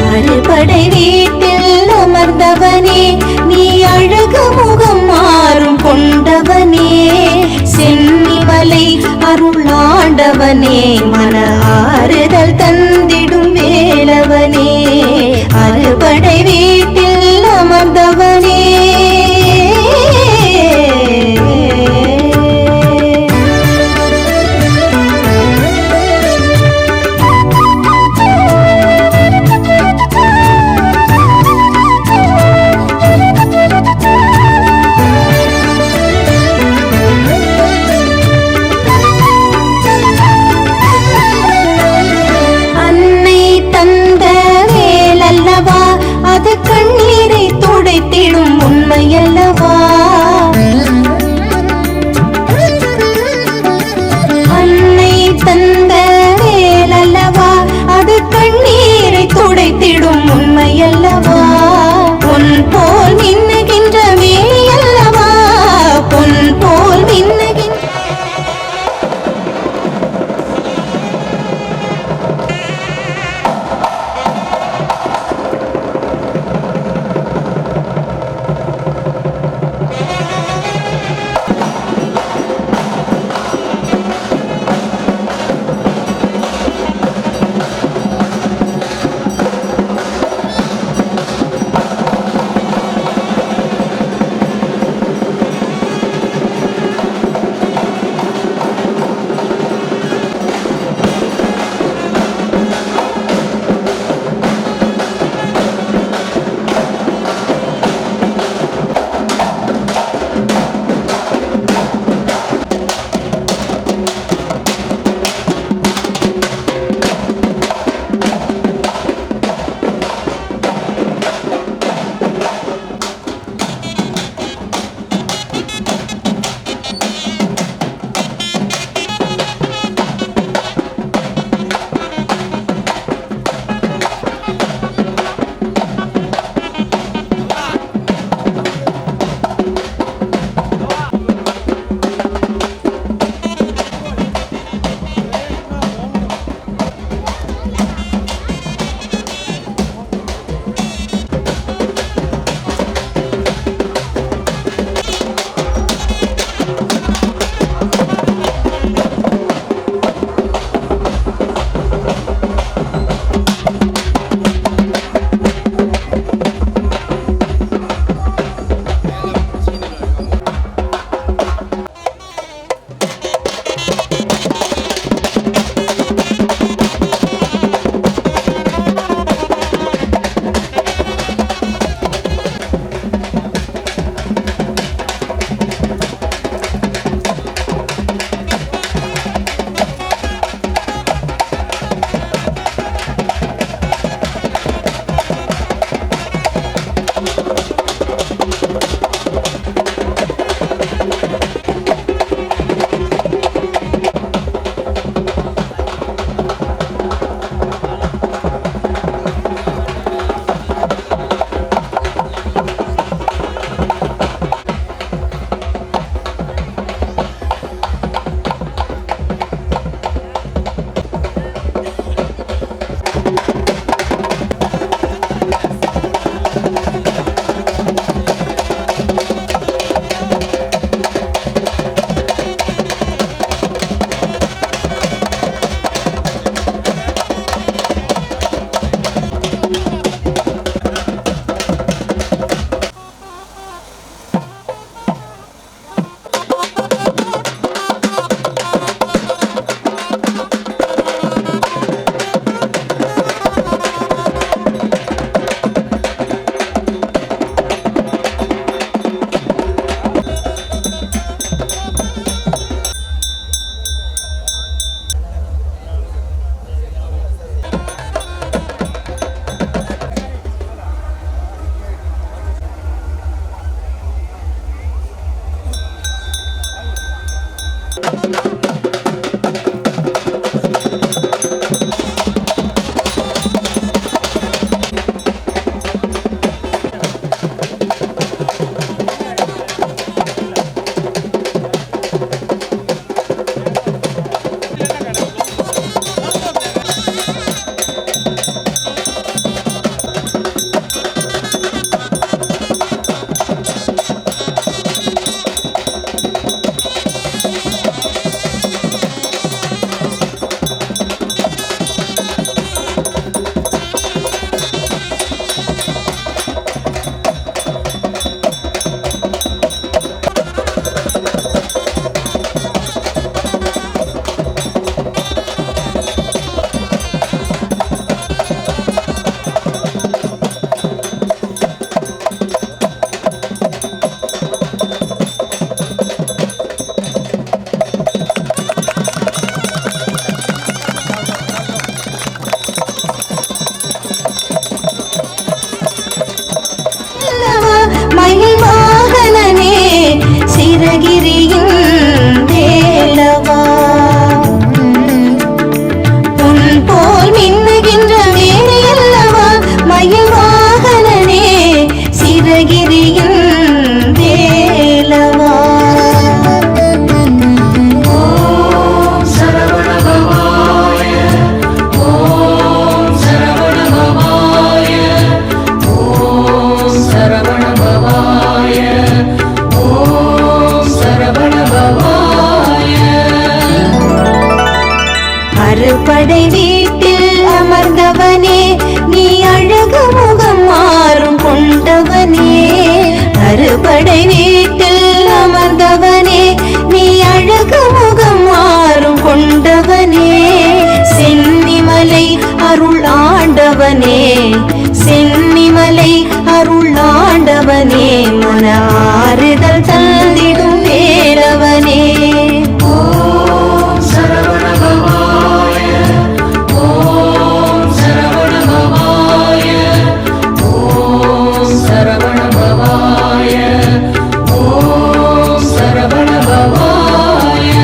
அறுபடை வீட்டில் அமர்ந்தவனே நீ அழகு முகம் மாறும் கொண்டவனே சென்னிமலை அருள் ஆண்டவனே மன ஆறுதல் தந்திடும் வேலவனே அறுபடை வீட்டில் அமர்ந்தவனே அன்னை தந்த வேலல்லவா அது கண்ணீரை துடைத்திடும் உண்மையல்லவா அன்னை தந்த வேலல்லவா அது கண்ணீரை துடைத்திடும் உண்மையல்லவா பொன் போல் மின்னுகின்ற வேலையல்லவா பொன் போல் மின்னுகின்ற சரவண பவாய ஓம் சரவண பவாய. அறுபடை வீட்டில் அமர்ந்தவனே நீ அழகு முகம் மாறும் கொண்டவனே. அறுபடை வீட்டில் அமர்ந்தவனே நீ அழகு முகம் மாறும் கொண்டவனே. சென்னிமலை அருள் ஆண்டவனே சென்னிமலை அருள் ஆண்டவனே மன ஆறுதல் தந்திடும் வேலவனே. ஓம் சரவண பவாய ஓம் சரவண பவாய ஓம் சரவண பவாய ஓம் சரவண பவாய.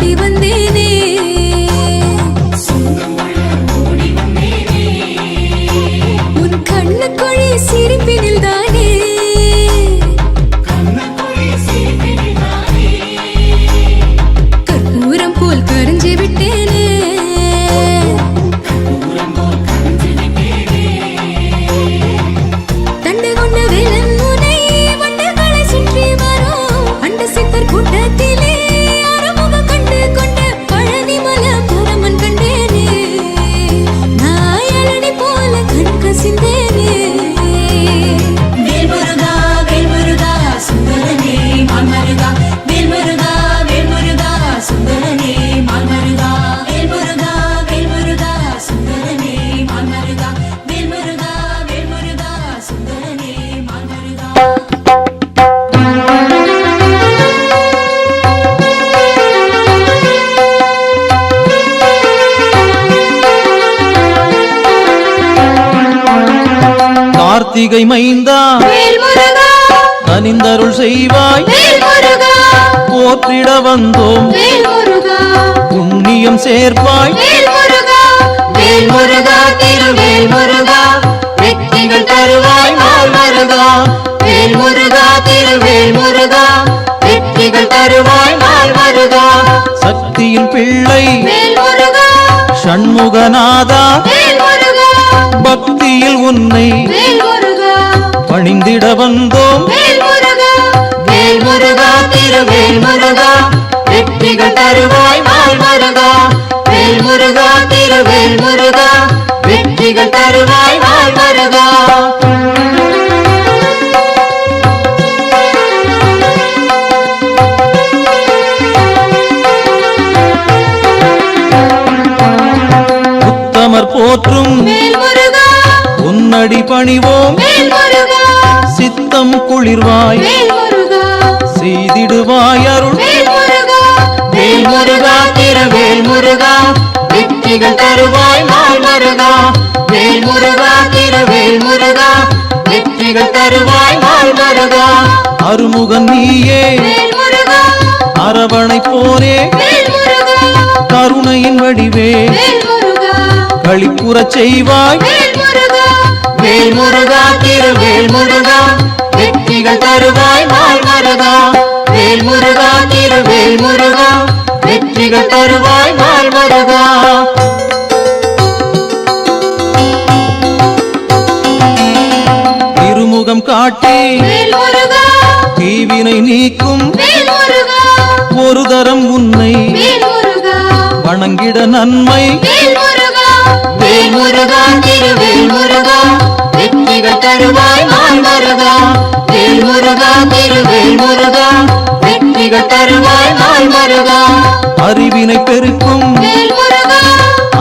ஓடி வந்தேனே உன் கண்ணுக்குழி சிரிப்பினில் தானே கற்பூரம் போல் கரைஞ்சு விட்டேனே தண்டு கொண்ட வேலன் முனை வண்டுகளை சுற்றி வரும் அண்ட சித்தர் கூட்டத்திலே அறுமுகம் கண்டு கொண்ட பழனிமலை பரமன் கண்டேனே நாயழனி போல கண் கசிந்தேனே வேல்முருகா வேல்முருகா சுந்தரனே மால்மருகா வேல்முருகா வேல்முருகா சுந்தரனே மால்மருகா வேல்முருகா வேல்முருகா சுந்தரனே மால்மருகா வேல்முருகா வேல்முருகா சுந்தரனே மால்மருகா கார்த்திகை மைந்தா வேல்முருகா கனிந்தருள் செய்வாய் வேல்முருகா போற்றிட வந்தோம் வேல்முருகா புண்ணியம் சேர்ப்பாய் வேல்முருகா வேல்முருகா திருவேல்முருகா வெற்றிகள் தருவாய் மால்மருகா வேல்முருகா திருவேல்முருகா வெற்றிகள் தருவாய் மால்மருகா சக்தியின் பிள்ளை வேல்முருகா ஷண்முகநாதா வேல்முருகா பக்தியில் உன்னை வேல்முருகா பணிந்திட வந்தோம் வேல்முருகா வேல்முருகா திருவேல்முருகா வெற்றிகள் தருவாய் மால்மருகா வேல்முருகா திருவேல்முருகா வெற்றிகள் தருவாய் மால்மருகா உத்தமர் போற்றும் வேல்முருகா உன்னடி பணிவோம் வேல்முருகா சித்தம் குளிர்வாய் வேல்முருகா செய்திடுவாய் அருள் வேல்முருகா வேல்முருகா திருவேல்முருகா வெற்றிகள் தருவாய் மால்மருகா வேல்முருகா திருவேல்முருகா வெற்றிகள் தருவாய் மால்மருகா அருமுகன் நீயே வேல்முருகா அரவணை போரே வேல்முருகா கருணையின் வடிவே வேல்முருகா களிப்புறச் செய்வாய் வேல்முருகா வேல்முருகா திருவேல்முருகா வெற்றிகள் தருவாய் மால்மருகா வேல்முருகா திருவேல்முருகா வெற்றிகள் தருவாய் மால்மருகா திருமுகம் காட்டி வேல்முருகா தீவினை நீக்கும் வேல்முருகா ஒரு தரம் உன்னை வேல்முருகா வணங்கிட நன்மை வேல்முருகா வேல்முருகா திருவேல்முருகா வெற்றிகள் தருவாய் மால்மருகா வேல்முருகா திருவேல்முருகா வெற்றிகள் தருவாய் மால்மருகா அறிவினை பெருக்கும் வேல்முருகா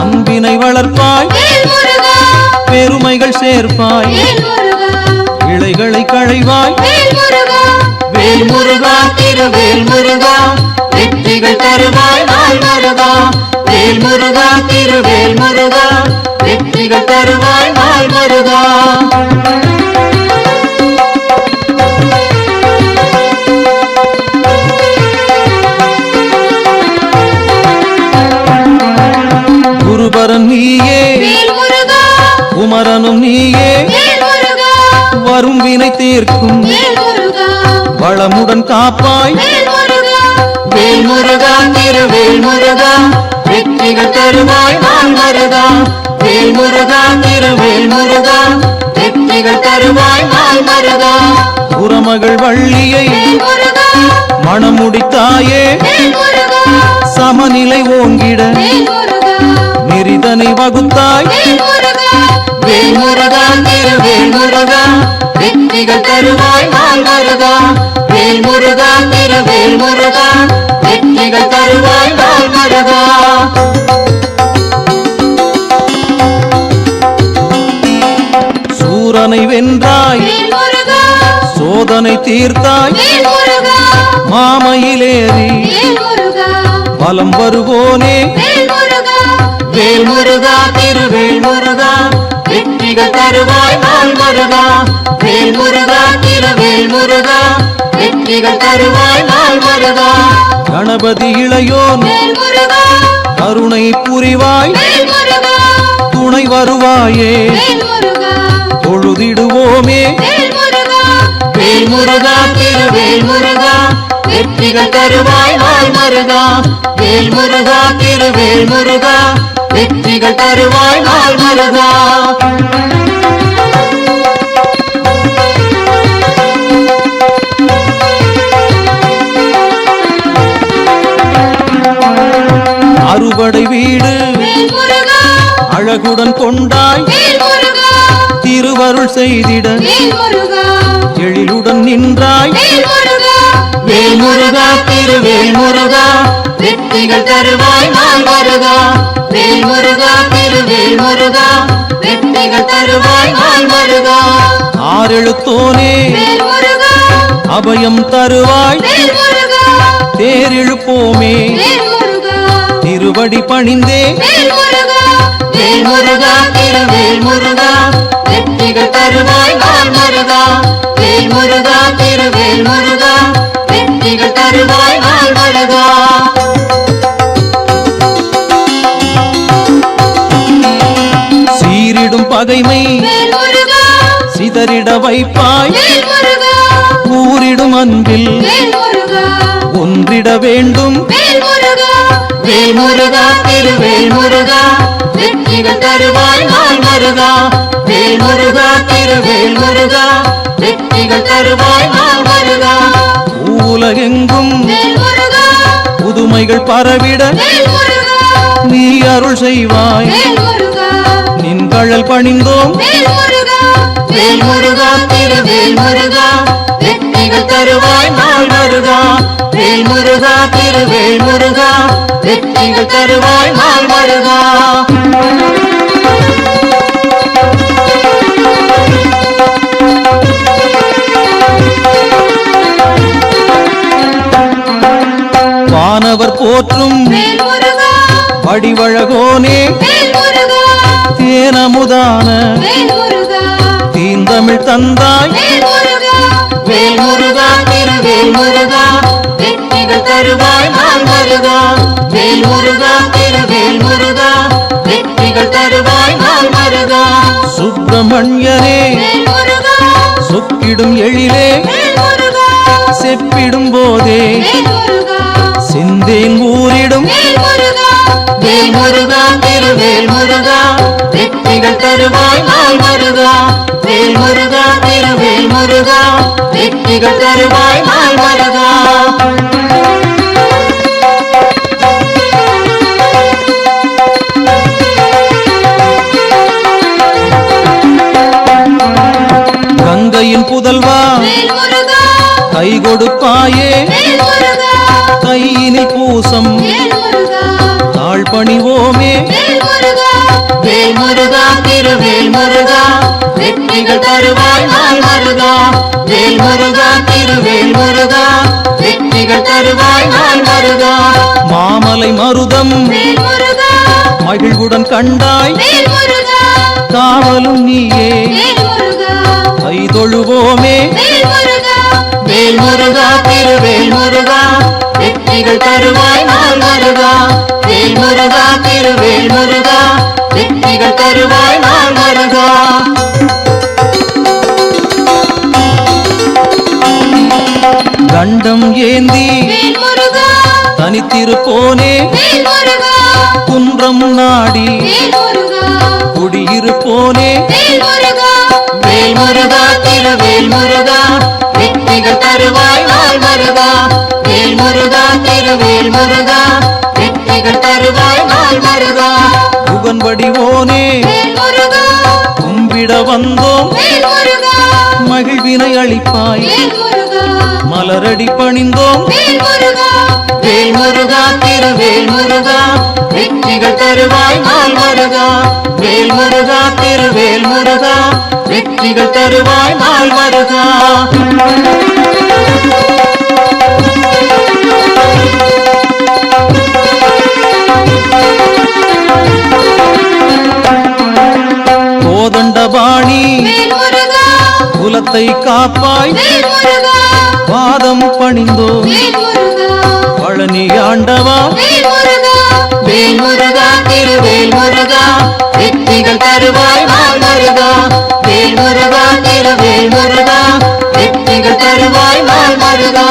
அன்பினை வளர்ப்பாய் வேல்முருகா பெருமைகள் சேர்ப்பாய் வேல்முருகா இலைகளை களைவாய் வேல்முருகா வேல்முருகா திருவேல்முருகா வெற்றிகள் தருவாய் மால்மருகா வேல்முருகா திருவேல்முருகா வெற்றிகள் தருவாய் மால்மருகா குருபரன் நீயே வேல்முருகா குமரனும் நீயே வேல்முருகா வரும் வினை தீர்க்கும் வேல்முருகா வளமுடன் காப்பாய் வேல்முருகா வேல்முருகா திருவேல்முருகா வெற்றிகள் தருவாய் மால்மருகா வேல்முருகா திருவேல்முருகா வெற்றிகள் தருவாய் மால்மருகா புறமகள் வள்ளியை வேல்முருகா மணமுடித்தாயே வேல்முருகா சமநிலை ஓங்கிட வேல்முருகா நெறிதனை வகுத்தாய் வேல்முருகா வேல்முருகா திருவேல்முருகா வெற்றிகள் தருவாய் மால்மருகா வேல்முருகா திருவேல்முருகா வெற்றிகள் தருவாய் மால்மருகா சூரனை வென்றாய் வேல்முருகா சோதனை தீர்த்தாய் வேல்முருகா மாமையிலேறி வேல்முருகா வலம் வருவோனே வேல்முருகா வேல்முருகா திருவேல்முருகா வெற்றிகள் தருவாய் மால்மருகா வேல்முருகா திருவேல்முருகா வெற்றிகள் வெற்றிகள் தருவாய் நாள் முருகா கணபதி இளையோன் வேல் முருகா கருணை புரிவாய் வேல் முருகா துணை வருவாயே வேல் முருகா தொழுதிடுவோமே வேல் முருகா வேல் முருகா திருவேல் முருகா வெற்றிகள் தருவாய் நாள் முருகா வேல் முருகா திருவேல் முருகா வெற்றிகள் தருவாய் நாள் முருகா அறுபடை வீடு வேல் முருகா அழகுடன் கொண்டாய் வேல் முருகா திருவருள் செய்திட வேல் முருகா எழிலுடன் நின்றாய் வேல் முருகா வேல் முருகா திருவேல் முருகா வெற்றிகள் தருவாய் நாள் முருகா வேல் முருகா திருவேல் முருகா வெற்றிகள் தருவாய் நாள் முருகா ஆறெழுத்தோனே வேல் முருகா அபயம் தருவாய் வேல் முருகா தேரெழுப்போமே வேல் முருகா திருவடி பணிந்தே வேல் முருகா வேல் முருகா திருவேல் முருகா வெற்றிகள் தருவாய் நாள் முருகா வேல் முருகா திருவேல் முருகா வெற்றிகள் தருவாய் நாள் முருகா சீரிடும் பகைமை வேல் முருகா சிதறிட வைப்பாய் வேல் முருகா கூறிடும் அன்பில் வேல் முருகா ஒன்றிட வேண்டும் வேல் முருகா வேல் முருகா திருவேல் முருகா வெற்றிகள் தருவாய் நாள் முருகா வேல் முருகா திருவேல் முருகா வெற்றிகள் தருவாய் நாள் முருகா உலகெங்கும் வேல் முருகா புதுமைகள் பரவிட வேல் முருகா நீ அருள் செய்வாய் வேல் முருகா நின் கழல் பணிந்தோம் வேல் முருகா வேல் முருகா திருவேல் முருகா வெற்றிகள் தருவாய் நாள் முருகா வேல் முருகா திருவேல் முருகா வெற்றிகள் தருவாய் நாள் முருகா வானவர் போற்றும் வேல் முருகா வடிவழகோனே வேல் முருகா தேனமுதான வேல் முருகா தீந்தமிழ் தந்தாய் வேல் முருகா வேல் முருகா திருவேல் முருகா வெற்றிகள் தருவாய் நாள் முருகா வேல் முருகா திருவேல் முருகா வெற்றிகள் தருவாய் நாள் முருகா சுப்பிரமணியனே வேல் முருகா சொக்கிடும் எழிலே வேல் முருகா செப்பிடும் போதே வேல் முருகா செந்தேன் ஊரிடும் வேல் முருகா வேல் முருகா திருவேல் முருகா வெற்றிகள் தருவாய் நாள் முருகா வேல் முருகா திருவேல் முருகா வெற்றிகள் தருவாய் நாள் முருகா கங்கையின் புதல்வா வேல் முருகா கை கொடுப்பாயே வேல் முருகா கையினில் பூசம் வேல் முருகா தாழ் பணிவோமே வேல் முருகா வேல் முருகா திருவேல் முருகா வெற்றிகள் தருவாய் நாள் முருகா வேல் முருகா திருவேல் முருகா வெற்றிகள் தருவாய் நாள் முருகா மாமலை மருதம் வேல் முருகா மகிழ்வுடன் கண்டாய் வேல் முருகா காவலும் நீயே வேல் முருகா கை தொழுவோமே வேல் முருகா வேல் முருகா திருவேல் முருகா வெற்றிகள் தருவாய் நாள் முருகா வேல் முருகா திருவேல் முருகா வெற்றிகள் தருவாய் நாள் முருகா கண்டம் ஏந்தி வேல் முருகா தனித்திருப்போனே வேல் முருகா குன்றம் நாடி வேல் முருகா குடியிருப்போனே வேல் முருகா வேல் முருகா திருவேல் முருகா வெற்றிகள் தருவாய் நாள் முருகா வேல் முருகா திருவேல் முருகா வெற்றிகள் தருவாய் நாள் முருகா புகன் வடிவோனே வேல் முருகா கும்பிட வந்தோம் வேல் முருகா மகிழ்வினை அளிப்பாய் வேல் முருகா மலரடி பணிந்தோம் வேல் முருகா வேல் முருகா திருவேல் முருகா வெற்றிகள் தருவாய் நாள் முருகா வேல் முருகா திருவேல் முருகா வெற்றிகள் தருவாய் நாள் முருகா கோதண்டபாணி வேல் முருகா குலத்தை காப்பாய் வேல் முருகா பாதம் பணிந்தோம் வேல் முருகா பழனி ஆண்டவா வேல் முருகா வேல் முருகா திருவேல் முருகா வெற்றிகள் தருவாய் நாள் முருகா வேல் முருகா திருவேல் முருகா வெற்றிகள் தருவாய் நாள் முருகா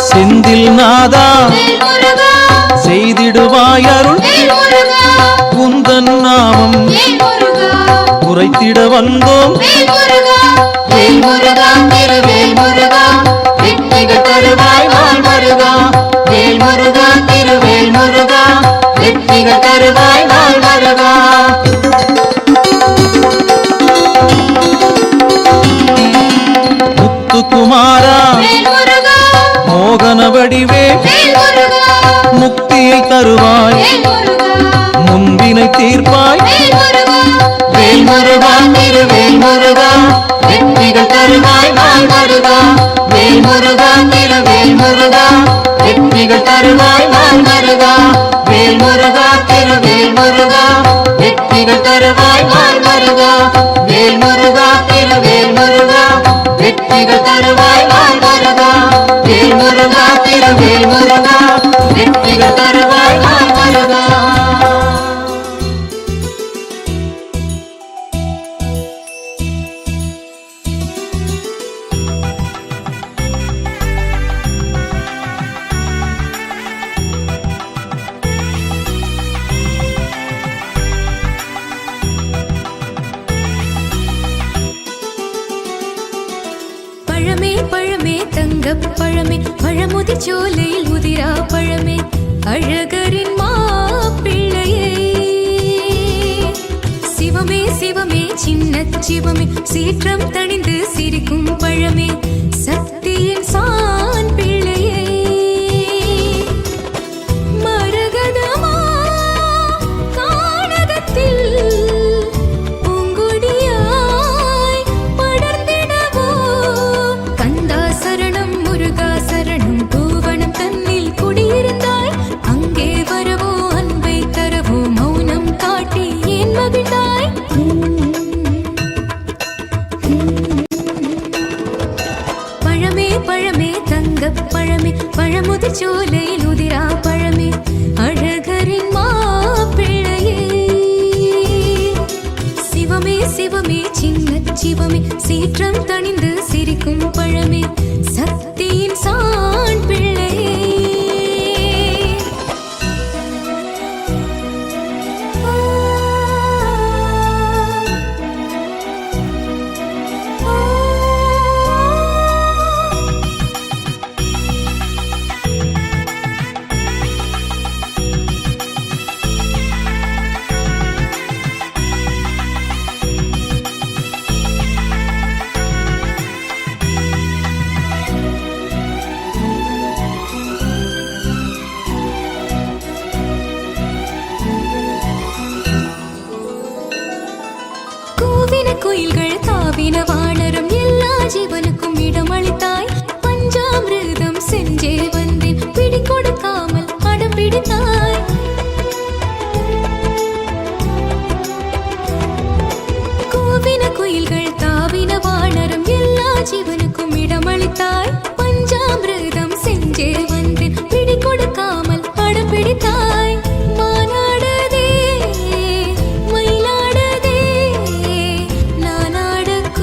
செந்தில் நாதா வேல் முருகா செய்திடுவாய் அருள் வேல் முருகா குந்தன் நாமம் வேல் முருகா உரைத்திட வந்தோம் வேல் முருகா வேல் முருகா திருவேல் முருகா வெற்றிகள் தருவாய் நாள் முருகா வேல் முருகா திருவேல் முருகா வெற்றிகள் தருவாய் நாள் முருகா முத்துக்குமாரா வேல் முருகா மோகன வடிவே வேல் முருகா முக்தியை தருவாய் வேல் முருகா முன்பினை தீர்ப்பாய் வேல் முருகா வேல் முருகா திருவேல் முருகா வெற்றிகள் தருவாய் நாள் முருகா வேல் முருகா திருவேல் முருகா வெற்றிகள் தருவாய் நாள் முருகா வேல் முருகா திருவேல் முருகா வெற்றிகள் தருவாய் நாள் முருகா வேல் முருகா திருவேல் முருகா வெற்றிகள் தருவாய் நாள் முருகா வேல் முருகா திருவேல் முருகா வெற்றிகள் தருவாய் நாள் முருகா பழமே பழமே தங்கப் பழமே பழமுதிர் சோலையில் முதிரா பழமே அழகரின் மாப்பிள்ளையே சிவமே சிவமே சின்னச் சிவமே சீற்றம் தணிந்து சிரிக்கும் பழமே சக்தியின் சான் பிள்ளையே மரகதமா கானகத்தில் பூங்கொடியாய் படர்ந்திடவோ கந்தா சரணம் முருகா சரணம் பூவனம் தன்னில் குடியிருந்தாய் அங்கே வரவோ அன்பை தரவோ மௌனம் காட்டி ஏன் மகிழ்ந்தாய் பழமே பழமே தங்கப் பழமே பழமுதிர் சோலையில் உதிரா பழமே அழகரின் மாப்பிள்ளையே சிவமே சிவமே சின்னச் சிவமே சீற்றம் தணிந்து சிரிக்கும் பழமே சக்தியின் சான் பிள்ளையே கூவின குயில்கள் தாவின வானரம் எல்லா ஜீவனுக்கும் இடமளித்தாய் பஞ்சாமிர்தம் செஞ்சே வந்தேன் பிடி கொடுக்காமல் அடம் பிடித்தாய் கூவின குயில்கள் தாவின வானரம் எல்லா ஜீவனுக்கும் இடமளித்தாய் பஞ்சாமிர்தம் செஞ்சே வந்தேன் பிடி கொடுக்காமல் அடம் பிடித்தாய் மானாடதே மயிலாடதே நானாடக்கூடாதா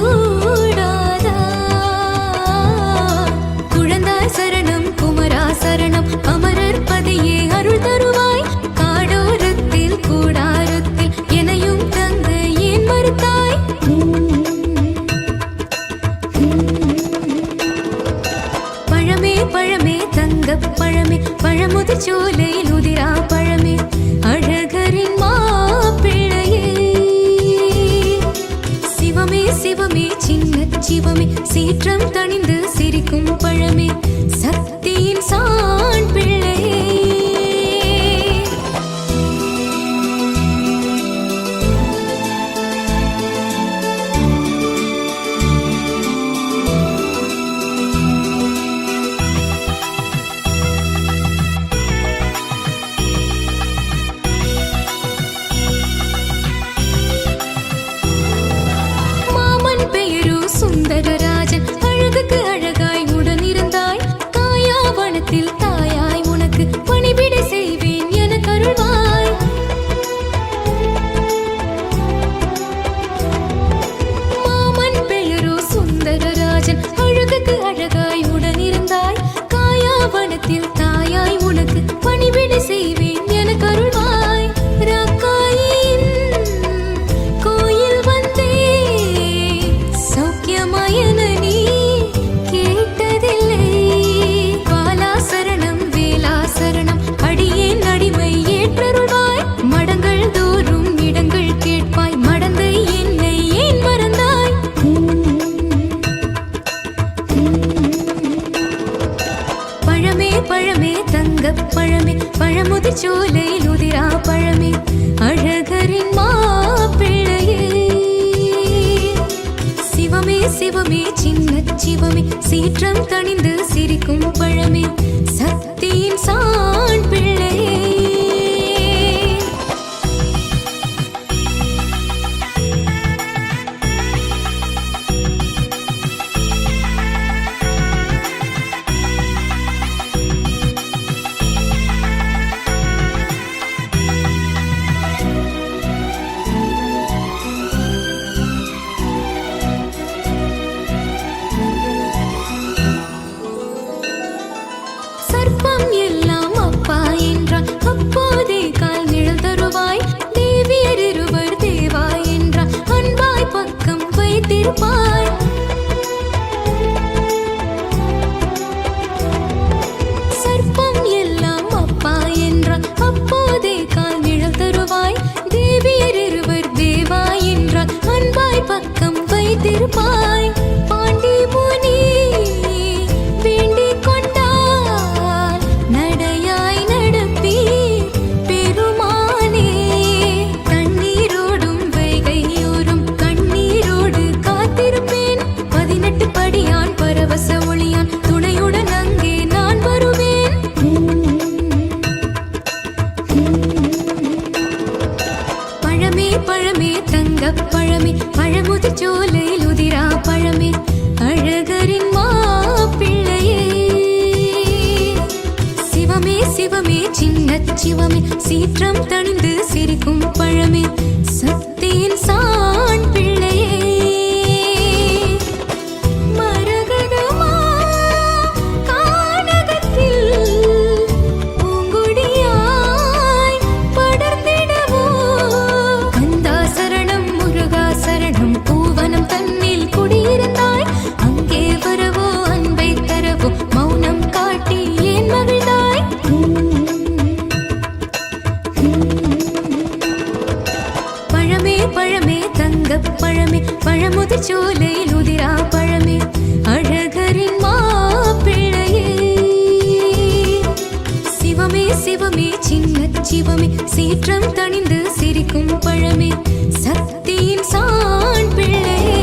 உதிரா பழமே அழகரின் மாப்பிள்ளையே சிவமே சிவமே சின்ன சிவமே சீற்றம் தணிந்து சிரிக்கும் பழமே சக்தியின் சான் பிள்ளையே சர்ப்பம் எல்லாம் அப்பா என்றான் அப்போதே கால் நிழல் தருவாய் தேவியர் இருவர் தேவா என்றான் அன்பாய் பக்கம் வைத்திருப்பாய் சர்ப்பம் எல்லாம் அப்பா என்றான் அப்போதே கால் நிழல் தருவாய் தேவியர் இருவர் தேவா என்றான் அன்பாய் பக்கம் வைத்திருப்பாய் பாண்டி முனி வேண்டிக் கொண்டால் நடையாய் நடப்பீர் பெருமானே தண்ணீரோடும் வைகையோரும் கண்ணீரோடு காத்திருப்பேன் 18 படியான் பரவச ஒளியான் துணையுடன் அங்கே நான் வருவேன் பழமே பழமே தங்கப் பழமே பழமுதிர் சோலையில் உதிரா பழமே அழகரின் மாப்பிள்ளையே சிவமே சிவமே சின்ன சிவமே சீற்றம் தணிந்து சிரிக்கும் பழமே சக்தியின் சான் பிள்ளையே மரகதமா கானகத்தில் பூங்கொடியாய் படர்ந்திடவோ கந்தா சரணம் முருகா சரணம் பூவனம் தன்னில் குடியிருந்தாய் அங்கே வரவோ அன்பை தரவோ மௌனம் காட்டி ஏன் மகிழ்ந்தாய் பழமே பழமே தங்கப் பழமே பழமுதிர் சோலையில் உதிரா பழமே அழகரின் மாப்பிள்ளையே சிவமே சிவமே சின்ன சிவமே சீற்றம் தணிந்து சிரிக்கும் பழமே சக்தியின் சான் பிள்ளையே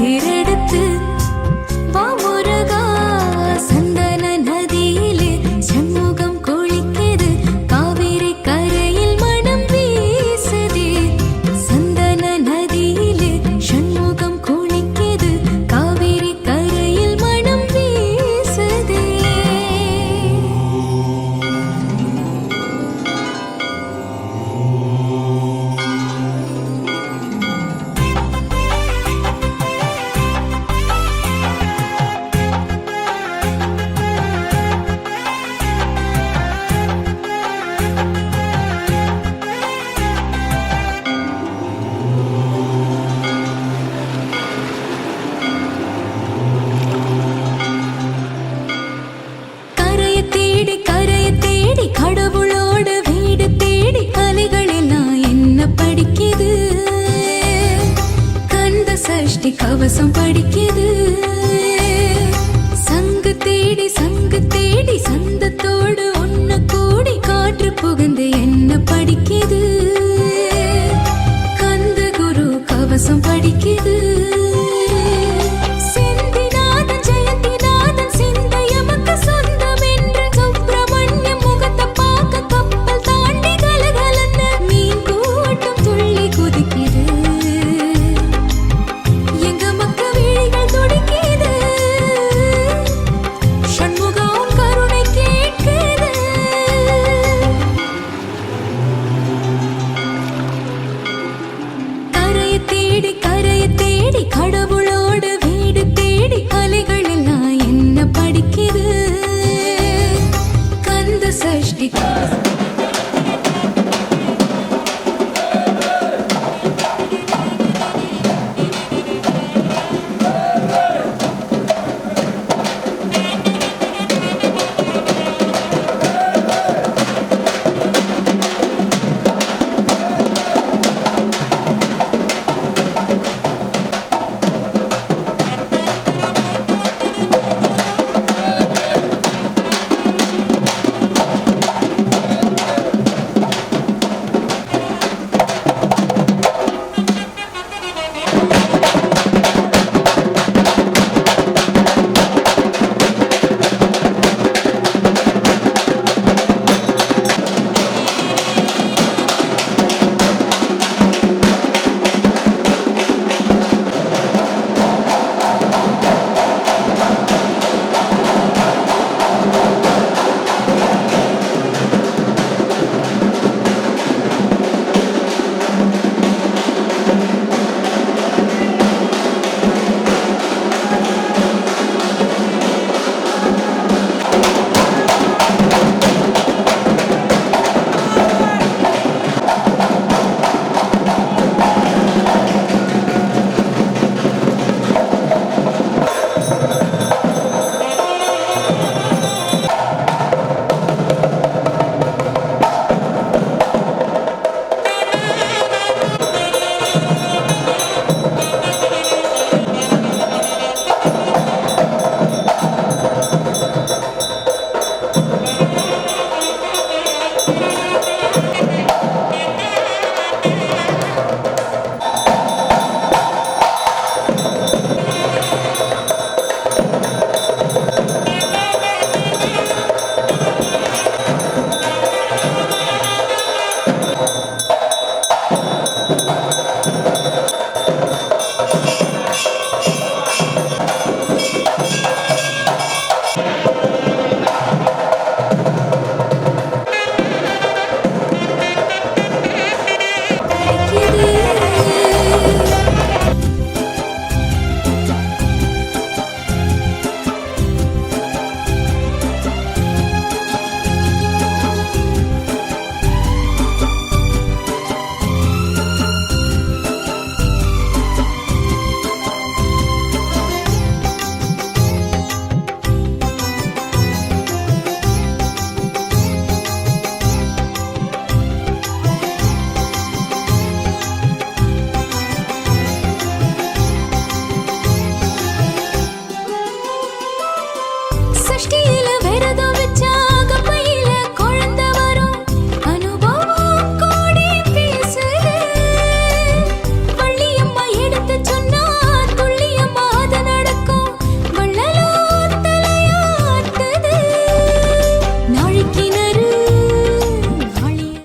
தேரெடுத்து வா முருகா சந்தன நதியிலே சண்முகம் குளிக்குது காவேரி கரையில் மனம் வீசுதே சந்தன நதியிலே சண்முகம் குளிக்குது காவேரி கரையில் மனம் வீசுதே கரையை தேடி கடவுளோட வீடு தேடி அலைகள் எல்லாம் என்ன படிக்குது கந்த சஷ்டி கவசம் படிக்குது சங்கு தேடி சந்தத்தோடு ஒன்னு கூடி காற்று புகுந்து என்ன படிக்குது கந்த குரு கவசம் படிக்குது